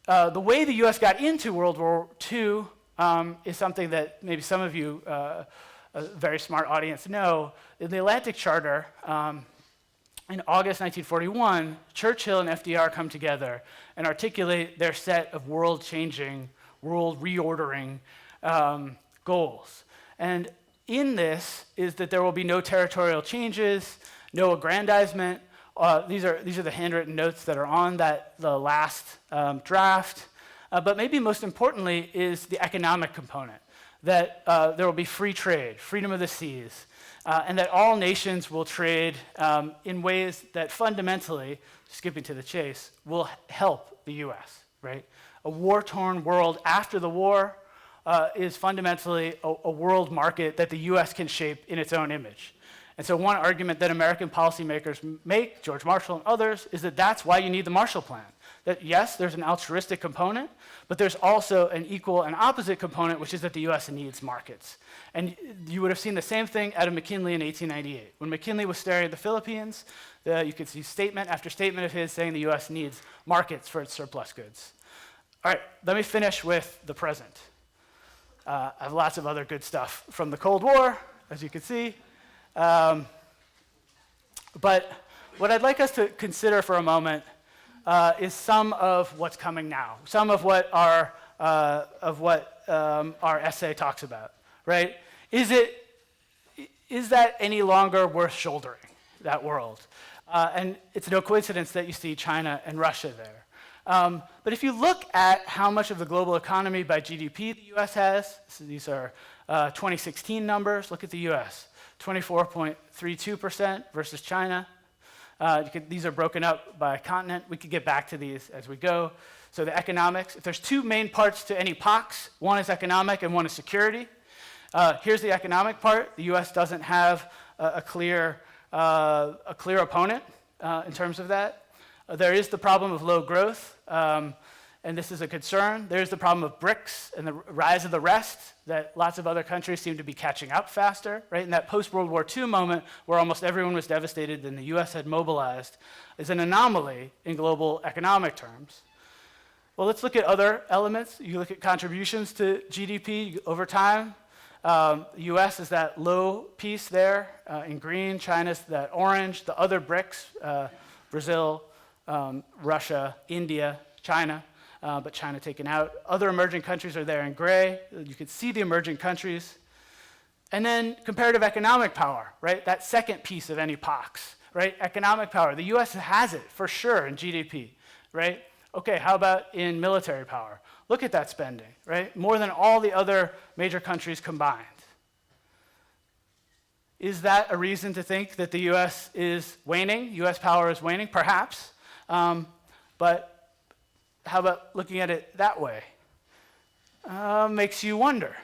the way the US got into World War II is something that maybe some of you, a very smart audience, know. In the Atlantic Charter, in August 1941, Churchill and FDR come together and articulate their set of world-changing, world-reordering goals. And in this is that there will be no territorial changes, no aggrandizement. These are the handwritten notes that are on the last draft. But maybe most importantly is the economic component, that there will be free trade, freedom of the seas, and that all nations will trade in ways that fundamentally, skipping to the chase, will help the US, right? A war-torn world after the war is fundamentally a world market that the US can shape in its own image. And so one argument that American policymakers make, George Marshall and others, is that that's why you need the Marshall Plan. That yes, there's an altruistic component, but there's also an equal and opposite component, which is that the US needs markets. And you would have seen the same thing out of McKinley in 1898. When McKinley was staring at the Philippines, you could see statement after statement of his saying the US needs markets for its surplus goods. All right, let me finish with the present. I have lots of other good stuff from the Cold War, as you can see. But what I'd like us to consider for a moment is some of what's coming now, some of what our essay talks about, right? Is that any longer worth shouldering, that world? And it's no coincidence that you see China and Russia there. But if you look at how much of the global economy by GDP the US has, these are 2016 numbers, look at the US, 24.32% versus China. These are broken up by continent. We could get back to these as we go. So the economics, if there's two main parts to any POX, one is economic and one is security. Here's the economic part. The US doesn't have a clear opponent in terms of that. There is the problem of low growth, and this is a concern. There's the problem of BRICS and the rise of the rest, that lots of other countries seem to be catching up faster, right? In that post-World War II moment where almost everyone was devastated and the US had mobilized is an anomaly in global economic terms. Well, let's look at other elements. You look at contributions to GDP over time. The US is that low piece there in green, China's that orange, the other BRICS, Brazil, Russia, India, China, but China taken out. Other emerging countries are there in gray. You can see the emerging countries. And then comparative economic power, right? That second piece of any POX, right? Economic power. The US has it for sure in GDP, right? Okay, how about in military power? Look at that spending, right? More than all the other major countries combined. Is that a reason to think that the US is waning? US power is waning? Perhaps. But how about looking at it that way? Makes you wonder.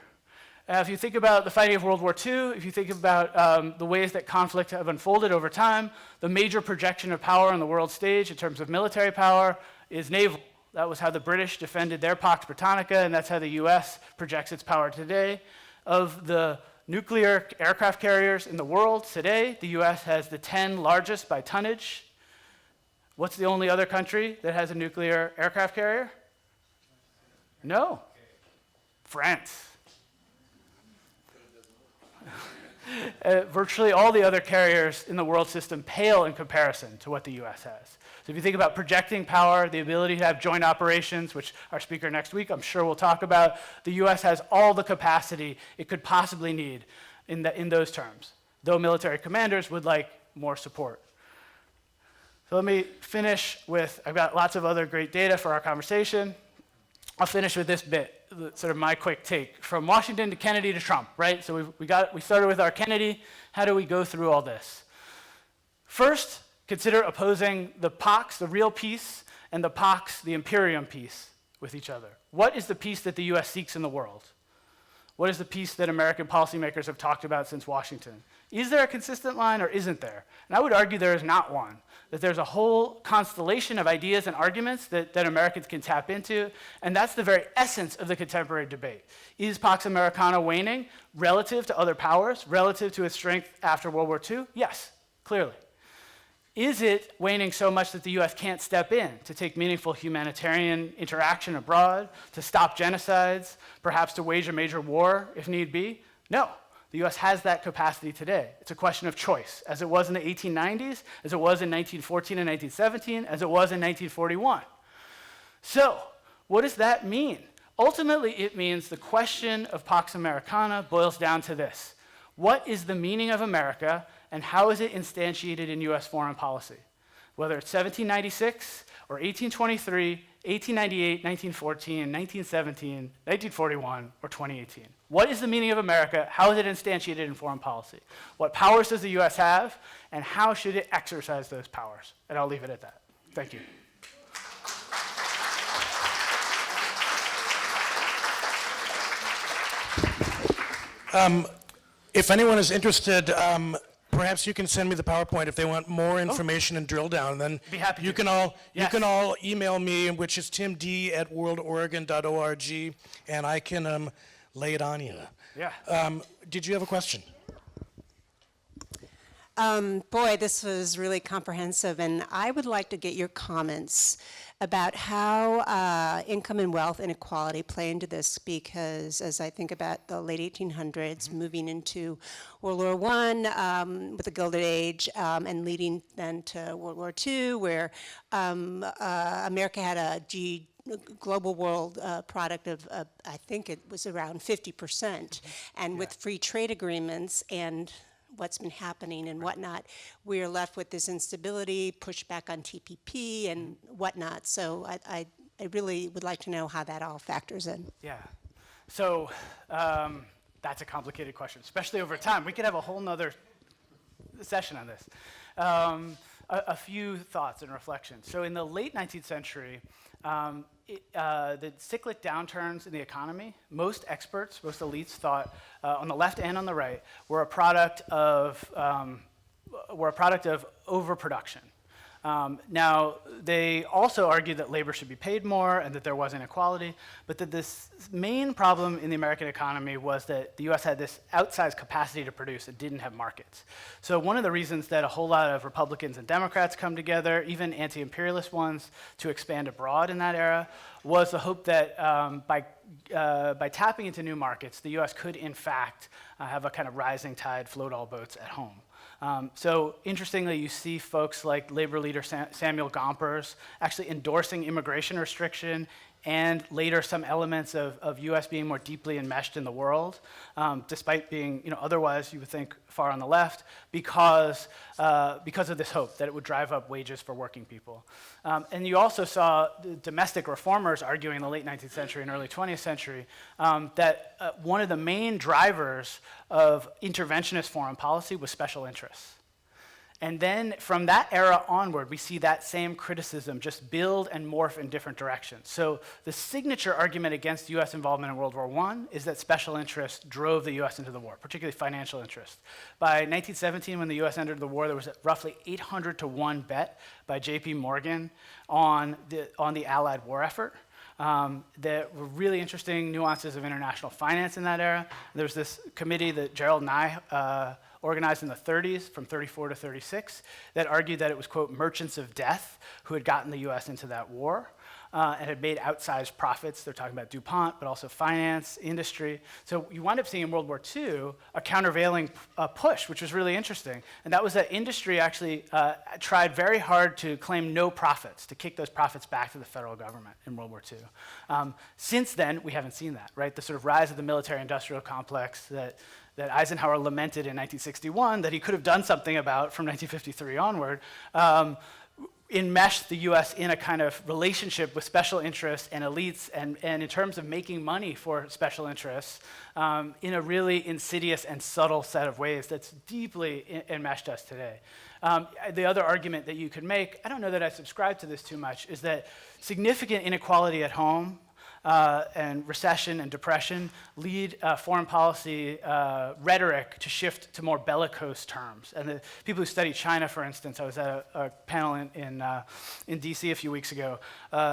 If you think about the fighting of World War II, if you think about the ways that conflict have unfolded over time, the major projection of power on the world stage in terms of military power is naval. That was how the British defended their Pax Britannica, and that's how the US projects its power today. Of the nuclear aircraft carriers in the world today, the US has the 10 largest by tonnage. What's the only other country that has a nuclear aircraft carrier? No. France. Virtually all the other carriers in the world system pale in comparison to what the US has. So if you think about projecting power, the ability to have joint operations, which our speaker next week I'm sure will talk about, the US has all the capacity it could possibly need in those terms, though military commanders would like more support. So let me finish with, I've got lots of other great data for our conversation. I'll finish with this bit, sort of my quick take. From Washington to Kennedy to Trump, right? So we started with our Kennedy. How do we go through all this? First, consider opposing the Pax, the real peace, and the Pax, the Imperium peace, with each other. What is the peace that the US seeks in the world? What is the peace that American policymakers have talked about since Washington? Is there a consistent line or isn't there? And I would argue there is not one, that there's a whole constellation of ideas and arguments that Americans can tap into, and that's the very essence of the contemporary debate. Is Pax Americana waning relative to other powers, relative to its strength after World War II? Yes, clearly. Is it waning so much that the US can't step in to take meaningful humanitarian interaction abroad, to stop genocides, perhaps to wage a major war if need be? No. The US has that capacity today. It's a question of choice, as it was in the 1890s, as it was in 1914 and 1917, as it was in 1941. So, what does that mean? Ultimately, it means the question of Pax Americana boils down to this. What is the meaning of America, and how is it instantiated in US foreign policy? Whether it's 1796 or 1823, 1898, 1914, 1917, 1941, or 2018. What is the meaning of America? How is it instantiated in foreign policy? What powers does the US have, and how should it exercise those powers? And I'll leave it at that. Thank you. If anyone is interested, perhaps you can send me the PowerPoint if they want more information and drill down. Then Be happy you to. can all Yes. you can all email me, which is timd@worldoregon.org, and I can lay it on you. Yeah. Did you have a question? Boy, this was really comprehensive, and I would like to get your comments about how income and wealth inequality play into this, because as I think about the late 1800s, moving into World War I with the Gilded Age, and leading then to World War II, where America had a global world product of, I think it was around 50%, and with free trade agreements and what's been happening and whatnot, we're left with this instability, pushback on TPP and whatnot. So I really would like to know how that all factors in. Yeah. So that's a complicated question, especially over time. We could have a whole nother session on this. A few thoughts and reflections. So in the late 19th century, the cyclic downturns in the economy, most experts, most elites thought, on the left and on the right, were a product of overproduction. Now, they also argued that labor should be paid more and that there was inequality, but that this main problem in the American economy was that the US had this outsized capacity to produce and didn't have markets. So one of the reasons that a whole lot of Republicans and Democrats come together, even anti-imperialist ones, to expand abroad in that era, was the hope that by tapping into new markets, the US could in fact have a kind of rising tide float all boats at home. So interestingly, you see folks like labor leader Samuel Gompers actually endorsing immigration restriction and later some elements of U.S. being more deeply enmeshed in the world, despite being, otherwise you would think far on the left, because of this hope that it would drive up wages for working people. And you also saw domestic reformers arguing in the late 19th century and early 20th century that one of the main drivers of interventionist foreign policy was special interests. And then from that era onward, we see that same criticism just build and morph in different directions. So the signature argument against US involvement in World War I is that special interests drove the US into the war, particularly financial interests. By 1917, when the US entered the war, there was a roughly 800 to 1 bet by JP Morgan on the Allied war effort. There were really interesting nuances of international finance in that era. There was this committee that Gerald and I organized in the 30s, from 34 to 36, that argued that it was, quote, merchants of death who had gotten the US into that war and had made outsized profits. They're talking about DuPont, but also finance, industry. So you wind up seeing in World War II a countervailing push, which was really interesting. And that was that industry actually tried very hard to claim no profits, to kick those profits back to the federal government in World War II. Since then, we haven't seen that, right? The sort of rise of the military-industrial complex that Eisenhower lamented in 1961 that he could have done something about from 1953 onward, enmeshed the US in a kind of relationship with special interests and elites, and in terms of making money for special interests, in a really insidious and subtle set of ways that's deeply enmeshed us today. The other argument that you could make, I don't know that I subscribe to this too much, is that significant inequality at home and recession and depression lead foreign policy rhetoric to shift to more bellicose terms. And the people who study China, for instance, I was at a panel in DC a few weeks ago.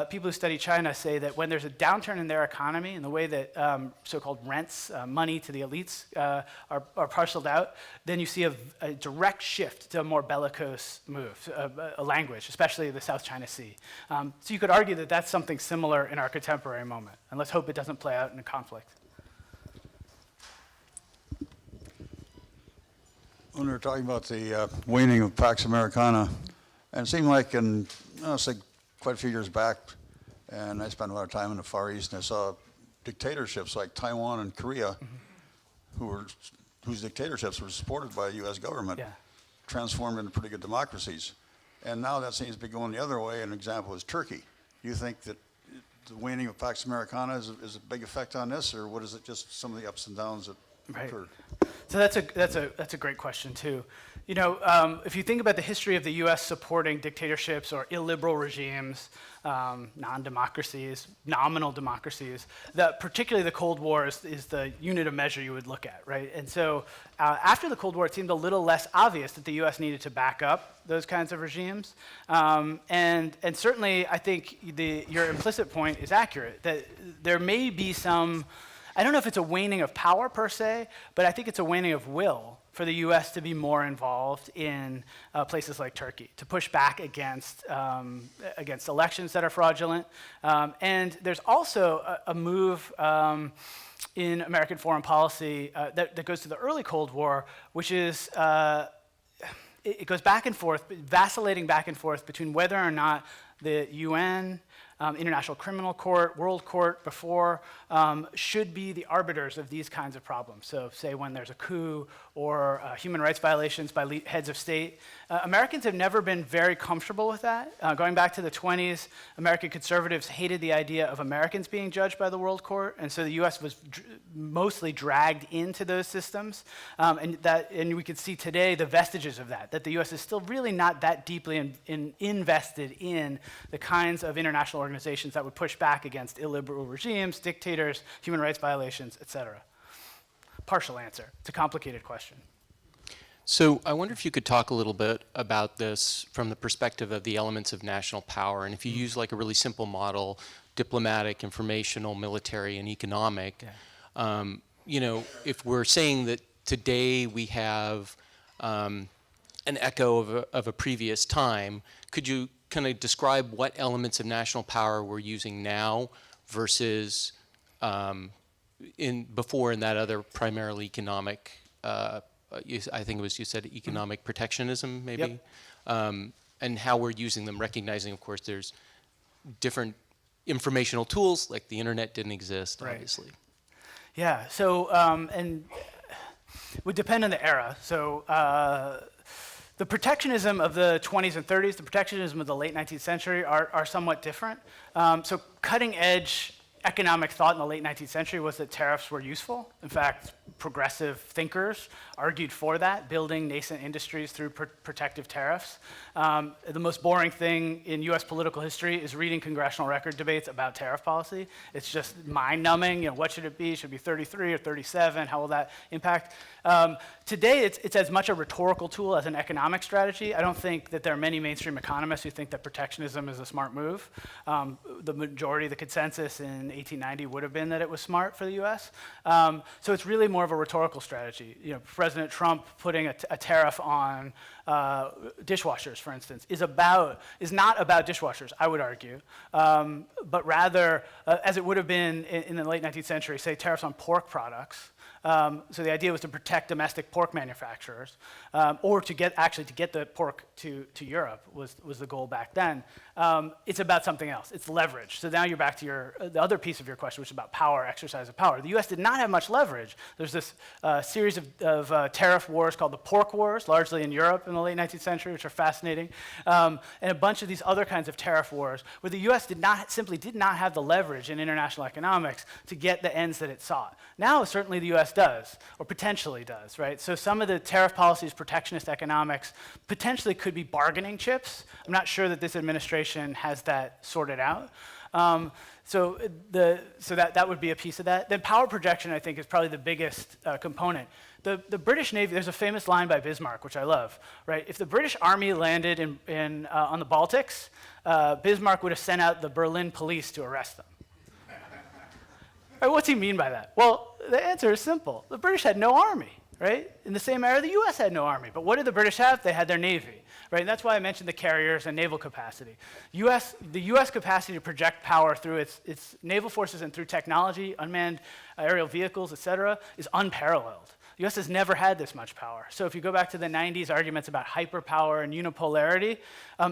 People who study China say that when there's a downturn in their economy and the way that so-called rents, money to the elites are parceled out, then you see a direct shift to a more bellicose move, a language, especially the South China Sea. So you could argue that that's something similar in our contemporary moment. And let's hope it doesn't play out in a conflict. When we were talking about the waning of Pax Americana, and it seemed like say quite a few years back, and I spent a lot of time in the Far East, and I saw dictatorships like Taiwan and Korea, whose dictatorships were supported by the U.S. government, transformed into pretty good democracies. And now that seems to be going the other way. An example is Turkey. Do you think that the waning of Pax Americana is a big effect on this, or what is it, just some of the ups and downs that occurred? So that's a great question too. If you think about the history of the U.S. supporting dictatorships or illiberal regimes, non-democracies, nominal democracies, particularly the Cold War is the unit of measure you would look at, right? And so after the Cold War, it seemed a little less obvious that the U.S. needed to back up those kinds of regimes. And certainly, I think your implicit point is accurate, that there may be some, I don't know if it's a waning of power per se, but I think it's a waning of will for the U.S. to be more involved in places like Turkey, to push back against elections that are fraudulent. And there's also a move in American foreign policy that goes to the early Cold War, which is, it goes back and forth, vacillating back and forth between whether or not the UN, International Criminal Court, World Court before, should be the arbiters of these kinds of problems. So say when there's a coup or human rights violations by heads of state. Americans have never been very comfortable with that. Going back to the 20s, American conservatives hated the idea of Americans being judged by the World Court, and so the US was mostly dragged into those systems. And we can see today the vestiges of that the US is still really not that deeply invested in the kinds of international organizations that would push back against illiberal regimes, dictators, human rights violations, et cetera. Partial answer. It's a complicated question. So I wonder if you could talk a little bit about this from the perspective of the elements of national power. And if you use like a really simple model, diplomatic, informational, military, and economic, if we're saying that today we have an echo of a previous time, could you kind of describe what elements of national power we're using now versus before in that other primarily economic, I think it was, you said economic protectionism maybe, and how we're using them, recognizing of course there's different informational tools like the internet didn't exist, Right. obviously. Yeah, so, and it would depend on the era. So the protectionism of the 20s and 30s, the protectionism of the late 19th century are somewhat different. So cutting edge economic thought in the late 19th century was that tariffs were useful. In fact, progressive thinkers argued for that, building nascent industries through protective tariffs. The most boring thing in US political history is reading congressional record debates about tariff policy. It's just mind-numbing. What should it be? Should it be 33 or 37? How will that impact? Today, it's as much a rhetorical tool as an economic strategy. I don't think that there are many mainstream economists who think that protectionism is a smart move. The majority, the consensus in 1890 would have been that it was smart for the US. So it's really more of a rhetorical strategy. President Trump putting a tariff on dishwashers, for instance, is not about dishwashers, I would argue, but rather, as it would have been in the late 19th century, say tariffs on pork products. So the idea was to protect domestic pork manufacturers, or to get the pork to Europe was the goal back then. It's about something else. It's leverage. So now you're back to the other piece of your question, which is about power, exercise of power. The U.S. did not have much leverage. There's this series of tariff wars called the pork wars, largely in Europe in the late 19th century, which are fascinating, and a bunch of these other kinds of tariff wars, where the U.S. simply did not have the leverage in international economics to get the ends that it sought. Now, certainly the U.S. does, or potentially does, right? So some of the tariff policies, protectionist economics, potentially could be bargaining chips. I'm not sure that this administration has that sorted out. So that would be a piece of that. Then power projection, I think, is probably the biggest component. The British Navy, there's a famous line by Bismarck, which I love, right? If the British Army landed on the Baltics, Bismarck would have sent out the Berlin police to arrest them. Right, what's he mean by that? Well, the answer is simple. The British had no army, right? In the same era, the US had no army. But what did the British have? They had their Navy, right? And that's why I mentioned the carriers and naval capacity. The US capacity to project power through its naval forces and through technology, unmanned aerial vehicles, et cetera, is unparalleled. The US has never had this much power. So if you go back to the 90s arguments about hyperpower and unipolarity,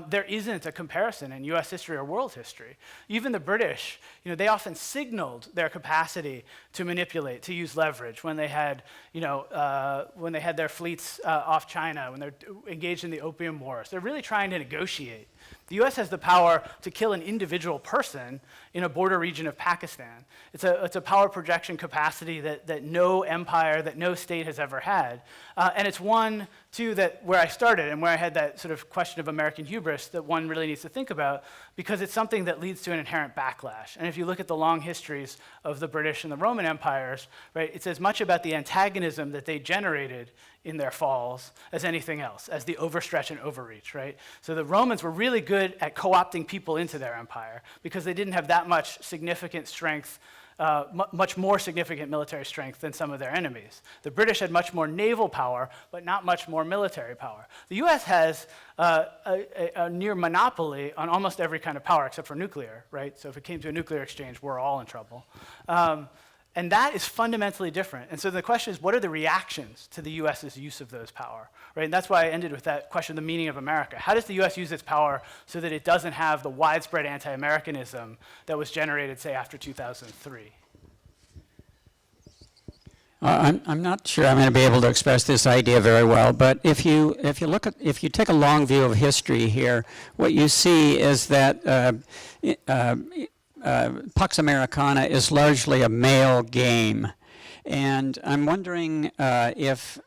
there isn't a comparison in US history or world history. Even the British, they often signaled their capacity to manipulate, to use leverage when they had, when they had their fleets off China, when they're engaged in the Opium Wars. They're really trying to negotiate. The US has the power to kill an individual person in a border region of Pakistan. It's a power projection capacity that no empire, that no state has ever had. And it's one, too, that where I started and where I had that sort of question of American hubris that one really needs to think about, because it's something that leads to an inherent backlash. And if you look at the long histories of the British and the Roman empires, right, it's as much about the antagonism that they generated in their falls as anything else, as the overstretch and overreach, right? So the Romans were really good at co-opting people into their empire because they didn't have that much significant strength, much more significant military strength than some of their enemies. The British had much more naval power, but not much more military power. The US has a near monopoly on almost every kind of power except for nuclear, right? So if it came to a nuclear exchange, we're all in trouble. And that is fundamentally different. And so the question is, what are the reactions to the US's use of those power, right? And that's why I ended with that question, the meaning of America. How does the US use its power so that it doesn't have the widespread anti-Americanism that was generated, say, after 2003? I'm not sure I'm going to be able to express this idea very well, but if you take a long view of history here, what you see is that Pax Americana is largely a male game. And I'm wondering if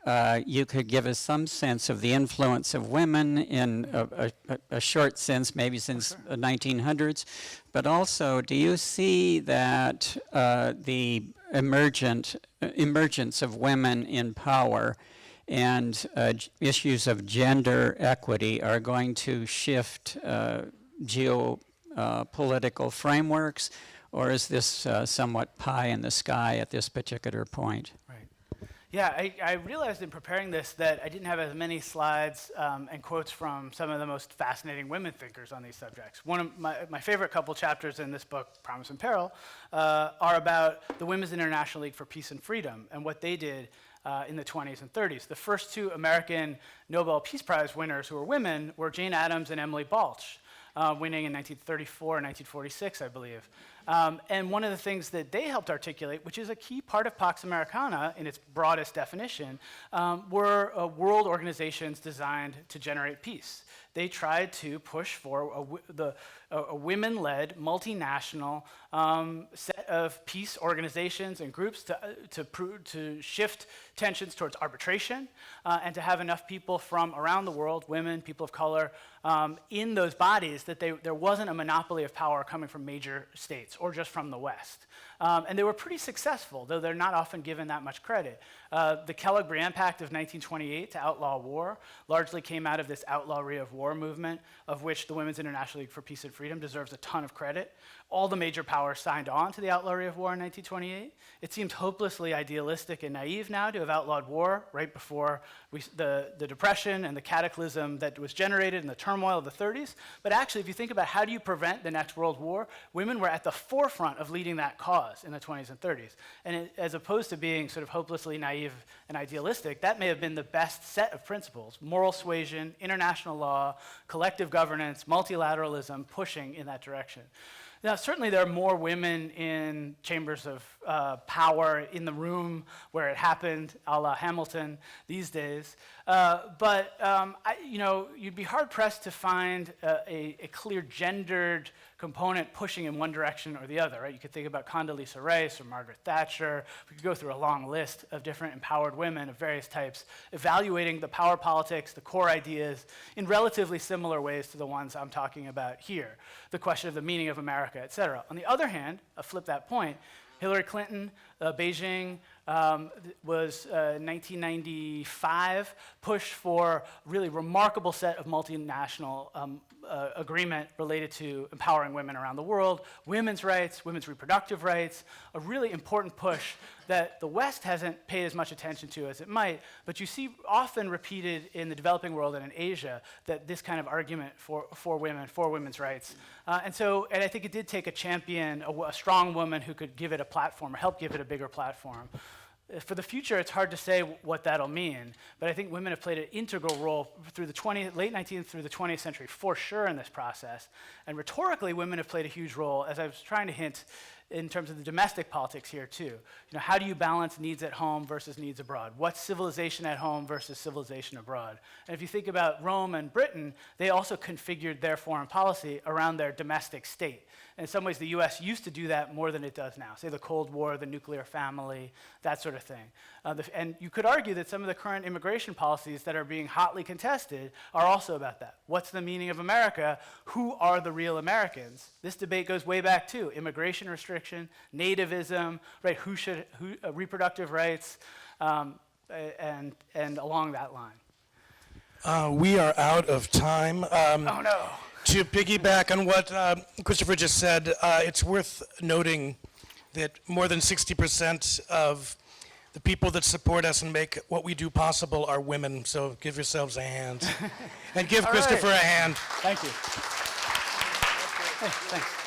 you could give us some sense of the influence of women in a short sense, maybe since the 1900s, but also do you see that the emergence of women in power and issues of gender equity are going to shift geopolitical frameworks, or is this somewhat pie in the sky at this particular point? Right. Yeah, I realized in preparing this that I didn't have as many slides and quotes from some of the most fascinating women thinkers on these subjects. One of my favorite couple chapters in this book, Promise and Peril, are about the Women's International League for Peace and Freedom and what they did in the 20s and 30s. The first two American Nobel Peace Prize winners who were women were Jane Addams and Emily Balch. Waning in 1934 and 1946, I believe. And one of the things that they helped articulate, which is a key part of Pax Americana in its broadest definition, were world organizations designed to generate peace. They tried to push for a women-led, multinational set of peace organizations and groups to shift tensions towards arbitration and to have enough people from around the world, women, people of color, in those bodies that there wasn't a monopoly of power coming from major states or just from the West. And they were pretty successful, though they're not often given that much credit. The Kellogg-Briand Pact of 1928 to outlaw war largely came out of this outlawry of war movement, of which the Women's International League for Peace and Freedom deserves a ton of credit. All the major powers signed on to the outlawry of war in 1928. It seems hopelessly idealistic and naive now to have outlawed war right before the Depression and the cataclysm that was generated in the turmoil of the 30s. But actually, if you think about how do you prevent the next world war, women were at the forefront of leading that cause in the 20s and 30s. And as opposed to being sort of hopelessly naive and idealistic, that may have been the best set of principles: moral suasion, international law, collective governance, multilateralism, pushing in that direction. Now, certainly there are more women in chambers of power in the room where it happened, a la Hamilton these days. You'd be hard-pressed to find a clear gendered component pushing in one direction or the other, right? You could think about Condoleezza Rice or Margaret Thatcher. We could go through a long list of different empowered women of various types, evaluating the power politics, the core ideas, in relatively similar ways to the ones I'm talking about here. The question of the meaning of America, et cetera. On the other hand, I'll flip that point. Hillary Clinton, Beijing, was 1995, pushed for a really remarkable set of multinational agreement related to empowering women around the world, women's rights, women's reproductive rights, a really important push that the West hasn't paid as much attention to as it might, but you see often repeated in the developing world and in Asia, that this kind of argument for women, for women's rights. And I think it did take a champion, a strong woman who could give it a platform, or help give it a bigger platform. For the future, it's hard to say what that'll mean, but I think women have played an integral role through the late 19th through the 20th century, for sure, in this process. And rhetorically, women have played a huge role, as I was trying to hint, in terms of the domestic politics here, too. How do you balance needs at home versus needs abroad? What's civilization at home versus civilization abroad? And if you think about Rome and Britain, they also configured their foreign policy around their domestic state. In some ways, the US used to do that more than it does now. Say the Cold War, the nuclear family, that sort of thing. And you could argue that some of the current immigration policies that are being hotly contested are also about that. What's the meaning of America? Who are the real Americans? This debate goes way back too. Immigration restriction, nativism, right? Reproductive rights, and along that line. We are out of time. Oh no. To piggyback on what Christopher just said, it's worth noting that more than 60% of the people that support us and make what we do possible are women, so give yourselves a hand. And give Christopher a hand. Thank you. Hey, thanks.